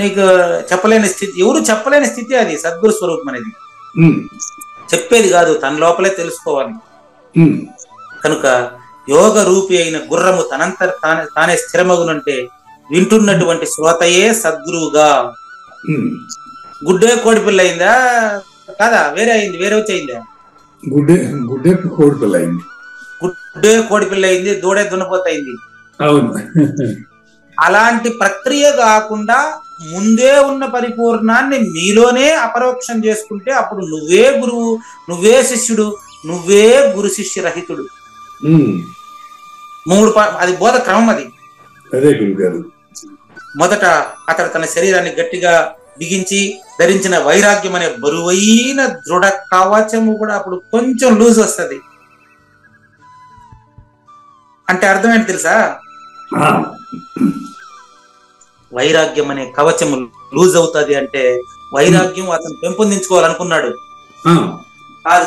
నీకు చెప్పలేని స్థితి, ఎవరు చెప్పలేని స్థితి అది సద్గురు స్వరూపం అనేది. చెప్పేది కాదు, తన లోపలే తెలుసుకోవాలి. కనుక యోగ రూపి అయిన గుర్రము తనంతట తానే స్థిరమగునంటే వింటున్నటువంటి శ్రోతయే సద్గురువుగా. గుడ్డే కోడిపిల్ల అయిందా కాదా? వేరే అయింది, వేరే వచ్చి అయిందా? గుడ్డే కోడిపిల్ల అయింది. గుడ్డే కోడిపిల్ల అయింది, దూడే దున్నపోతయింది. అవును. అలాంటి ప్రక్రియ కాకుండా ముందే ఉన్న పరిపూర్ణాన్ని మీలోనే అపరోక్షం చేసుకుంటే అప్పుడు నువ్వే గురువు, నువ్వే శిష్యుడు, నువ్వే గురు శిష్య రహితుడు. 3 అది బోధ క్రమం. అది అదే గురుగారు. మొదట అతడు తన శరీరాన్ని గట్టిగా బిగించి ధరించిన వైరాగ్యం అనే బరువైన దృఢ కవచము కూడా అప్పుడు కొంచెం లూజ్ వస్తుంది. అంటే అర్థం ఏంటి తెలుసా? వైరాగ్యం అనే కవచము లూజ్ అవుతుంది అంటే వైరాగ్యం అతను పెంపొందించుకోవాలనుకున్నాడు.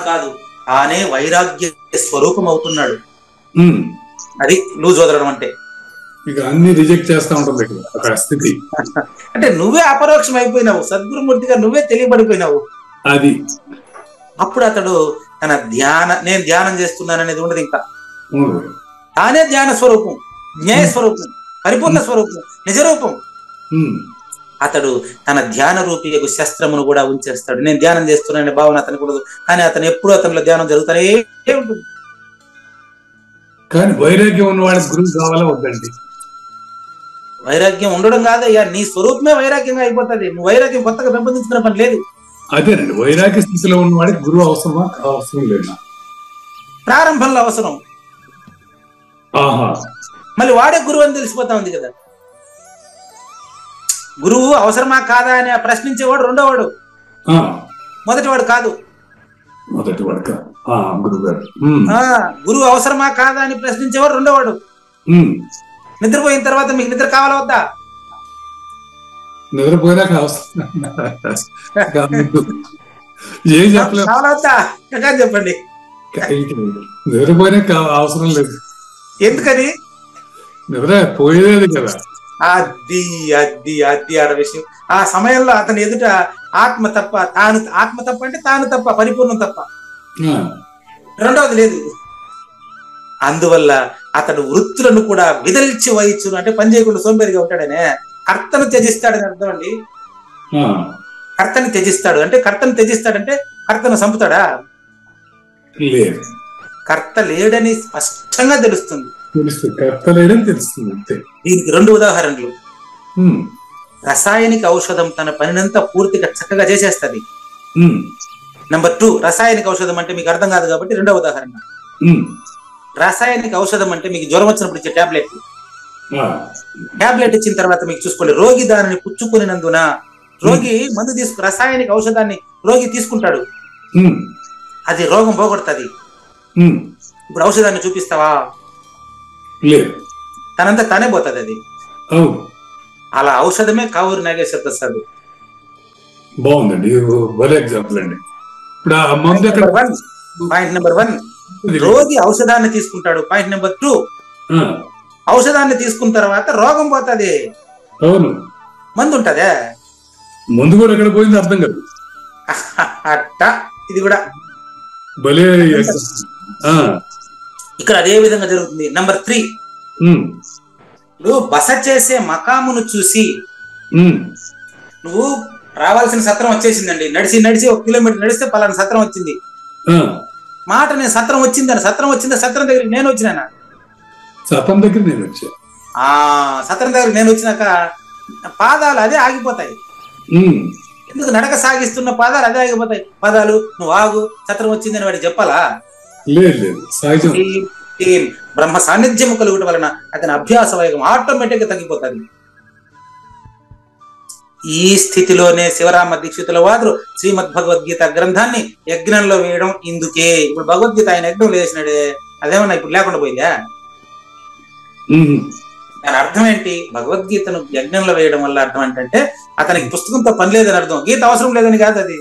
కాదు, తానే వైరాగ్య స్వరూపం అవుతున్నాడు. అది లూజ్ వదలడం అంటే. ఇక అన్ని రిజెక్ట్ చేస్తా ఉంటుంది అక్కడ స్థితి. అంటే నువ్వే అపరోక్షం అయిపోయినావు, సద్గురుమూర్తిగా నువ్వే తెలియబడిపోయినావు. అది అప్పుడు అతడు తన నేను ధ్యానం చేస్తున్నాను అనేది ఉండదు. ఇంకా తానే ధ్యాన స్వరూపం, జ్ఞేయ స్వరూపం, పరిపూర్ణ స్వరూపం, నిజరూపం. అతడు తన ధ్యాన రూపి శస్త్రమును కూడా ఉంచేస్తాడు. నేను ధ్యానం చేస్తున్నాననే భావన అతనికి ఉండదు, కానీ అతను ఎప్పుడు అతనిలో ధ్యానం జరుగుతానే ఉంటుంది. కానీ వైరాగ్యం ఉన్న వాళ్ళకి గురువు కావాలా వద్దండి? వైరాగ్యం ఉండడం కాదయ్యా, నీ స్వరూపమే వైరాగ్యంగా అయిపోతుంది. నువ్వు వైరాగ్యం కొత్తగా పెంపొందించుకునే పని లేదు. అదేనండి, వైరాగ్య స్థితిలో ఉన్న వాడికి గురువు అవసరమా? అవసరం లేదు. ప్రారంభంలో అవసరం, మళ్ళీ వాడే గురువు అని తెలిసిపోతా ఉంది కదా. గురువు అవసరమా కాదా అని ప్రశ్నించేవాడు రెండోవాడు, మొదటివాడు కాదు. గురువు అవసరమా కాదా అని ప్రశ్నించేవాడు రెండోవాడు. నిద్రపోయిన తర్వాత మీకు నిద్ర కావాలా వద్దా? నిద్రపోయినాక కావాలా వద్దా? చెప్పండి. నిద్రపోయినా అవసరం లేదు. ఎందుకని? నిద్ర పోయేది కదా. అది అది అది ఆడ విషయం. ఆ సమయంలో అతని ఎదుట ఆత్మ తప్ప అంటే తాను తప్ప, పరిపూర్ణం తప్ప రెండవది లేదు. అందువల్ల అతడు వృత్తులను కూడా విదల్చి వహించును, అంటే పని చేయకుండా సోంబేరిగా ఉంటాడనే. కర్తను త్యజిస్తాడని అర్థం అండి. కర్తని త్యజిస్తాడు అంటే కర్తను చంపుతాడా? లేదు, కర్త లేడని స్పష్టంగా తెలుస్తుంది. కర్త లేడని తెలుస్తుంది అంతే. దీనికి 2 ఉదాహరణలు. రసాయనిక ఔషధం తన పనినంతా పూర్తిగా చక్కగా చేసేస్తుంది. నెంబర్ 2, రసాయనిక ఔషధం అంటే మీకు అర్థం కాదు కాబట్టి 2వ ఉదాహరణ. రసాయనిక ఔషధం అంటే మీకు జ్వరం వచ్చినప్పుడు ఇచ్చే టాబ్లెట్ ఇచ్చిన తర్వాత మీకు చూసుకోండి, రోగి దానిని పుచ్చుకునినందున రోగి మందు రసాయనిక ఔషధాన్ని రోగి తీసుకుంటాడు, అది రోగం పోగొడుతుంది. ఇప్పుడు ఔషధాన్ని చూపిస్తావా? లేదు, తనంతా తానే పోతుంది అది. అలా ఔషధమే కావూరి నాగేశ్వర ప్రసాద్. బాగుందండి, ఎగ్జాంపుల్ అండి. పాయింట్ నెంబర్ 1, రోగి ఔషధాన్ని తీసుకుంటాడు. పాయింట్ నెంబర్ 2, ఔషధాన్ని తీసుకున్న తర్వాత రోగం పోతుంది. అవును, మందు ఉంటదే, మందు కూడా ఎక్కడ పోయింది అర్థం కాదు. అట్ట ఇది కూడా ఇక్కడ అదే విధంగా జరుగుతుంది. నెంబర్ 3, నువ్వు బస చేసే మకామును చూసి నువ్వు రావాల్సిన సత్రం వచ్చేసిందండి, నడిచి 1 కిలోమీటర్ నడిస్తే పలానా సత్రం వచ్చింది మాట. నేను సత్రం వచ్చిందని, సత్రం దగ్గరికి నేను వచ్చినానా? సత్రం దగ్గర నేను వచ్చా. సత్రం దగ్గరికి నేను వచ్చినాక పాదాలు అదే ఆగిపోతాయి. ఎందుకు? నడక సాగిస్తున్న పాదాలు అదే ఆగిపోతాయి. పాదాలు నువ్వు ఆగు, సత్రం వచ్చిందని వాడికి చెప్పాలా? లేదు, బ్రహ్మ సాన్నిధ్యం కలుగుట వలన అతని అభ్యాస వేగం ఆటోమేటిక్ గా తగ్గిపోతుంది. ఈ స్థితిలోనే శివరామ దీక్షితుల వారు శ్రీమద్ భగవద్గీత గ్రంథాన్ని యజ్ఞంలో వేయడం ఇందుకే. ఇప్పుడు భగవద్గీత ఆయన యజ్ఞంలో వేసినాడే, అదేమన్నా ఇప్పుడు లేకుండా పోయిందా? దాని అర్థం ఏంటి? భగవద్గీతను యజ్ఞంలో వేయడం వల్ల అర్థం ఏంటంటే అతనికి పుస్తకంతో పని లేదని అర్థం, గీత అవసరం లేదని కాదు. అది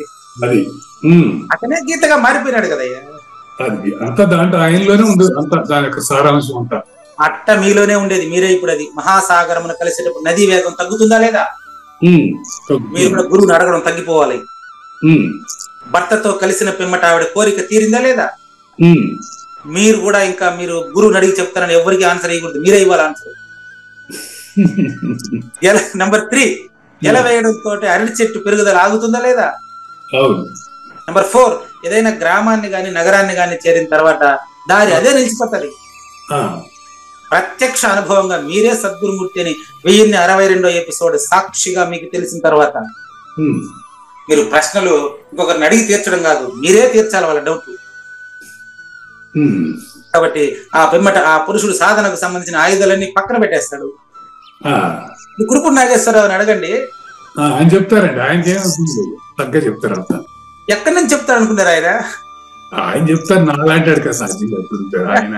అతనే గీతగా మారిపోయినాడు కదయ్యా. అంత దాంట్లో ఆయనలోనే ఉంది, అంత దాని యొక్క సారాంశం అంతా అట్ట మీలోనే ఉండేది. మీరే ఇప్పుడు అది మహాసాగరమును కలిసేటప్పుడు నదీ వేగం తగ్గుతుందా లేదా? మీరు కూడా గురువుని అడగడం తగ్గిపోవాలి. భర్తతో కలిసిన పిమ్మట ఆవిడ కోరిక తీరిందా లేదా? మీరు కూడా ఇంకా మీరు గురువుని అడిగి చెప్తారని ఎవరికి ఆన్సర్ ఇవ్వకూడదు, మీరే ఇవ్వాలి ఆన్సర్. నెంబర్ 3, ఎల వేయడంతో అరటి చెట్టు పెరుగుదల ఆగుతుందా లేదా? నెంబర్ 4, ఏదైనా గ్రామాన్ని గాని నగరాన్ని గాని చేరిన తర్వాత దారి అదే నిలిచిపోతుంది. ప్రత్యక్ష అనుభవంగా మీరే సద్గురుమూర్తి అని 1062వ ఎపిసోడ్ సాక్షిగా మీకు తెలిసిన తర్వాత మీరు ప్రశ్నలు ఇంకొకరిని అడిగి తీర్చడం కాదు, మీరే తీర్చాలి వాళ్ళ డౌట్. కాబట్టి ఆ పిమ్మట ఆ పురుషుడు సాధనకు సంబంధించిన ఆయుధాలన్నీ పక్కన పెట్టేస్తాడు. కురుపూడి నాగేశ్వరరావుని అడగండి, ఆయన చెప్తారండి. ఆయన చెప్తారు. ఎక్కడి నుంచి చెప్తారు అనుకున్నారు ఆయన? ఆయన చెప్తారు, నాలాంటాడు కదా ఆయన.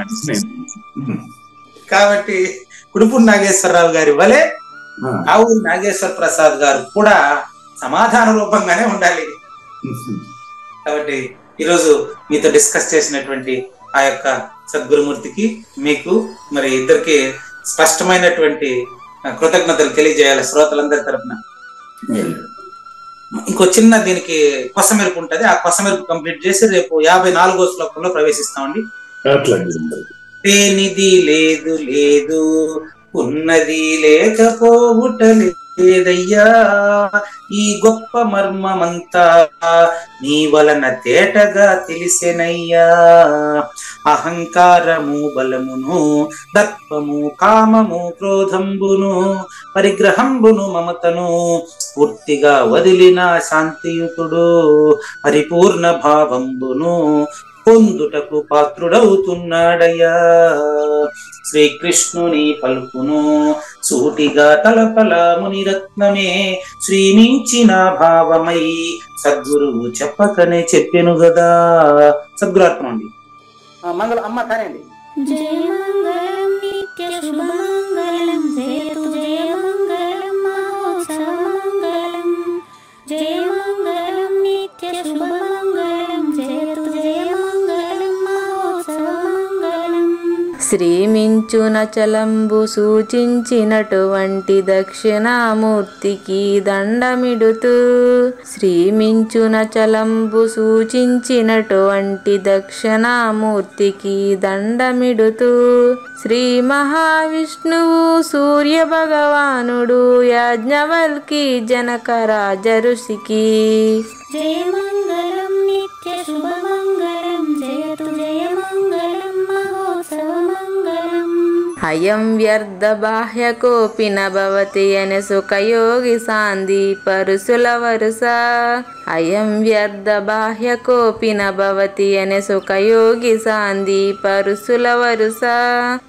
కాబట్టి కురుపూడి నాగేశ్వరరావు గారి వలె కావూరి నాగేశ్వర ప్రసాద్ గారు కూడా సమాధాన రూపంగానే ఉండాలి. కాబట్టి ఈరోజు మీతో డిస్కస్ చేసినటువంటి ఆ యొక్క సద్గురుమూర్తికి మీకు మరి ఇద్దరికి స్పష్టమైనటువంటి కృతజ్ఞతలు తెలియజేయాలి శ్రోతలందరి తరఫున. ఇంకో చిన్న దీనికి కొసమెరుపు ఉంటది, ఆ కొసమెరుపు కంప్లీట్ చేసి రేపు 54వ శ్లోకంలో ప్రవేశిస్తామండి. లేనిది లేదు లేదు, ఉన్నది లేకపోవుట లేదయ్యా, ఈ గొప్ప మర్మమంతా నీ వలన తేటగా తెలిసెనయ్యా. అహంకారము బలమును, దర్పము కామము క్రోధంబును, పరిగ్రహంబును మమతను పూర్తిగా వదిలిన శాంతియుతుడు పరిపూర్ణ భావంబును పొందుటకు పాత్రుడవుతున్నాడయ్యా. శ్రీకృష్ణుని పలుకును సూటిగా తలపల మునిరత్నమే శ్రీమించిన భావమై సద్గురువు చెప్పకనే చెప్పెను గదా. సద్గురాత్మ అండి. మంగళం అమ్మ కానండి. జయ మంగళం నిత్య శుభమంగళం, జయతు జయ మంగళం మహోత్సవ మంగళం. జయ మంగళం నిత్య శుభమంగళం, జయతు జయ మంగళం మహోత్సవ శ్రీమించునచలంబు సూచించినటువంటి దక్షిణామూర్తికి దండమిడుతూ శ్రీమించునచలంబు సూచించినటువంటి దక్షిణామూర్తికి దండమిడుతూ శ్రీ మహావిష్ణువు సూర్య భగవానుడు యాజ్ఞవల్కి జనకరాజ ఋషికి జయమంగళం నిత్య శుభమంగళం జయతు జయమంగళం మహోత్సవమంగళం. అయం వ్యర్థ బాహ్యకోపి నభవతి అనే సుఖయోగి సాంది పరుసుల వరుస అయం వ్యర్థ బాహ్యకోపి నభవతి అనే సుఖయోగి సాంది పరుసుల వరుస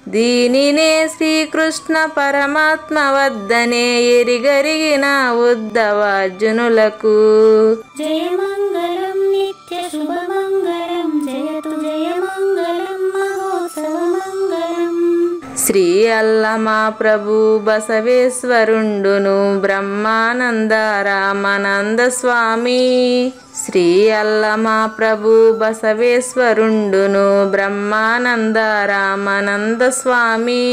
దీనినే శ్రీకృష్ణ పరమాత్మ వద్దనే ఎరిగరిగిన ఉద్ధవార్జునులకు జయమంగళం నిత్య శుభమంగళం జయతు జయమంగళం మహోత్సవమంగళం. శ్రీ అల్లమా ప్రభు బసవేశ్వరుండును బ్రహ్మానంద రామానంద స్వామి శ్రీ అల్లమా ప్రభు బసవేశ్వరుండును బ్రహ్మానంద రామానంద స్వామి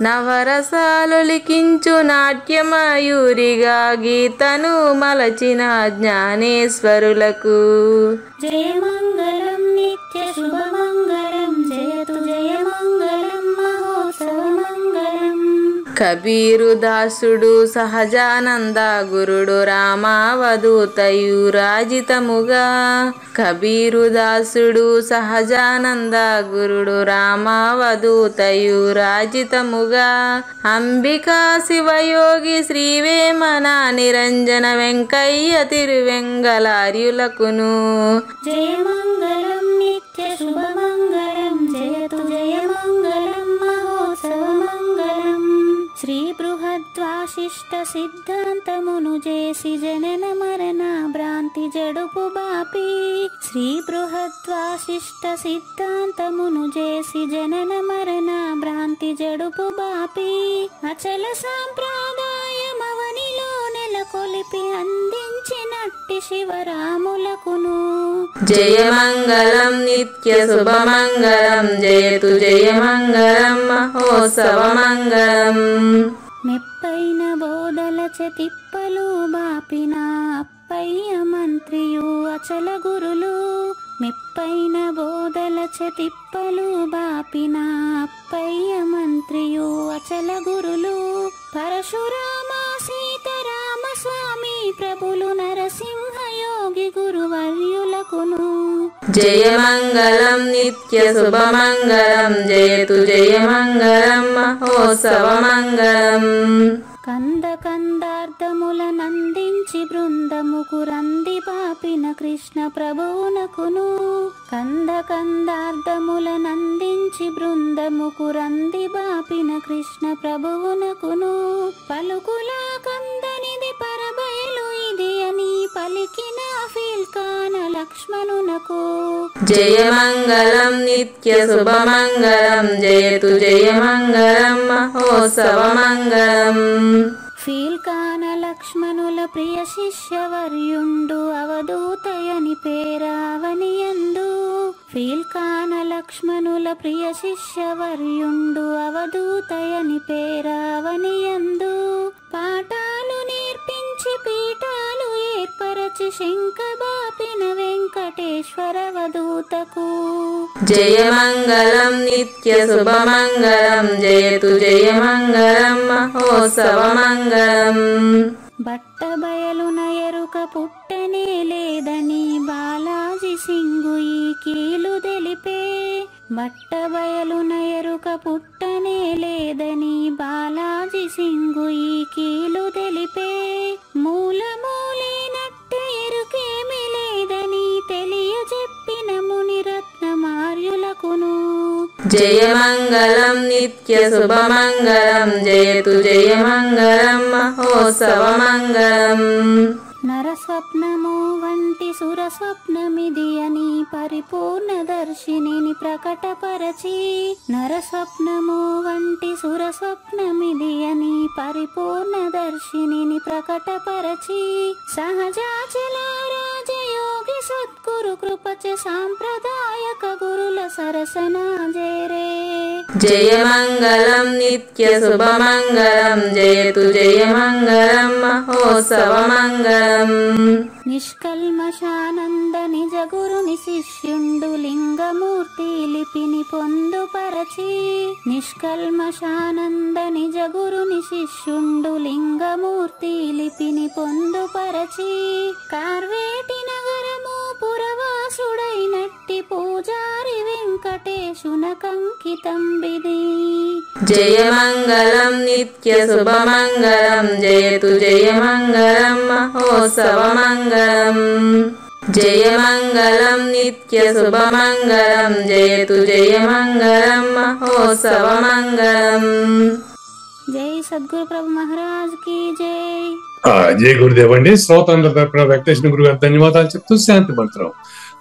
నవరసాలు లిఖించు నాట్యమయూరిగా గీతను మలచిన జ్ఞానేశ్వరులకు జయమంగళం నిత్య శుభమంగళం జయతు జయమంగళం మహోత్సవమంగళం. కబీరు దాసుడు సహజానంద గురుడు రామావధూతయు రాజితముగా కబీరు దాసుడు సహజానంద గురుడు రామావధూతయు రాజితముగా అంబికా శివయోగి శ్రీవేమన నిరంజన వెంకయ్య తిరువెంగళార్యులకును జయమంగళం నిత్య శుభమంగళం జయతు జయమంగళం మహోత్సవమంగళం. శ్రీ బృహద్వాశిష్ట సిద్ధాంతమును చేసి జనన మరణ భ్రాంతి జడుపు బాపి శ్రీ బృహద్వాశిష్ట సిద్ధాంతమును చేసి జనన మరణ భ్రాంతి జడుపు బాపి అచల సాంప్రదాయమవనిలో నెలకొలిపి అందించినట్టి శివరాములకును జయమంగళం నిత్య శుభమంగళం జయతు జయమంగళం మహోత్సవమంగళం. మెప్పైన బోధల తిప్పలు బాపిన అప్పయ్య మంత్రియు అచల గురులు మెప్పైన బోధల తిప్పలు బాపిన అప్పయ్య మంత్రియు అచల గురులు పరశురామ సీతారామ స్వామి ప్రభులు నరసింహ యోగి గురువర్యులకును జయమంగళం నిత్య శుభమంగళం జయతు జయమంగళం మహోత్సవమంగళం. కంద కందార్థముల నందించి బృందముకు రంది పాపిన కృష్ణ ప్రభువునకును కంద కందార్థముల నందించి బృందముకు రంది బాపిన కృష్ణ ప్రభువునకును పలుకులా కందనిది పరబయలు ఇది అని పలికిన ఫీల్కాన లక్ష్మణునకు జయమంగళం నిత్య శుభమంగళం జయతు జయమంగళం మహోత్సవమంగళం. ఫీల్కాన లక్ష్మణుల ప్రియ శిష్యవర్యుండు అవధూతయని పేరావనియందు ఫీల్కాన లక్ష్మణుల ప్రియ శిష్యవర్యుండు అవధూతయని పేరావనియందు పాఠాలు నేర్పించి పీఠాలు ఏర్పరచి శంఖబాపిన వెంకటేశ్వర వధూతకు జయమంగళం నిత్య శుభమంగళం జయతు జయమంగళం మహోత్సవమంగళం. బట్టబయలున ఎరుక పుట్టనే లేదని బాలాజీ సింగు ఈ కీలు తెలిపే బట్టబయలున ఎరుక పుట్టనే లేదని బాలాజీ సింగు ఈ కీలు తెలిపే మూలమూలేనట్టు ఎరుకేమి లేదని తెలియజెప్పిన మునిరత్నమార్యులకును జయమంగళం నిత్య శుభమంగళం జయతు జయమంగళం మహోత్సవమంగళం. నరస్వప్నము వంటి సురస్వప్నమిది అని పరిపూర్ణ దర్శినిని ప్రకటపరచి నరస్వప్నము వంటి సురస్వప్నమిది అని పరిపూర్ణ దర్శినిని ప్రకటపరచి సహజాచల రాజయోగి సద్గురు కృపచ సాంప్రదాయక గురుల సరసన జేరే జయమంగళం నిత్య శుభమంగళం జయతు జయమంగళం మహోత్సవమంగళం. నిష్కల్మషానంద నిజ గురుని శిష్యుండు లింగమూర్తి లిపిని పొందుపరచి. నిష్కల్మషానంద నిజ గురుని శిష్యుండు లింగమూర్తి లిపిని పొందుపరచి. కార్వేటి నగరము పురవాసుడైనట్టి పూజారి వెంకటేశునకంకితం విధి. జయమంగళం నిత్య శుభమంగళం జయతు జయమంగళం మహోత్సవమంగళం. జయమంగళం నిత్య శుభమంగళం జయతు జయమంగళం మహోత్సవమంగళం. జై సద్గురు ప్రభు మహారాజ్ కి జై. జై గురుదేవ్ అండి. శ్రోతందరి తరపున వెంకటేశ్వర గురు గారు ధన్యవాదాలు చెప్తూ శాంతి మంత్రం.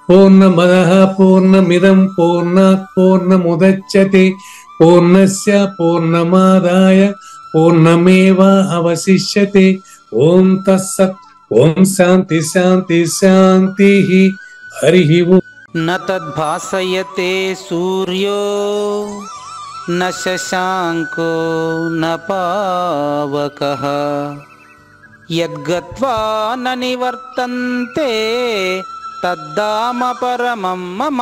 పూర్ణమదః పూర్ణమిదం పూర్ణాత్ పూర్ణముదచ్యతే పూర్ణస్య పూర్ణమాదాయ పూర్ణమేవావశిష్యతే. ఓం తత్సత్. ఓం శాంతి శాంతి శాంతి. హరి ఓం. న తద్భాసయతే సూర్యో న శశాంకో న పావకః యద్గత్వా న నివర్తంతే తద్ధామ పరమం మమ.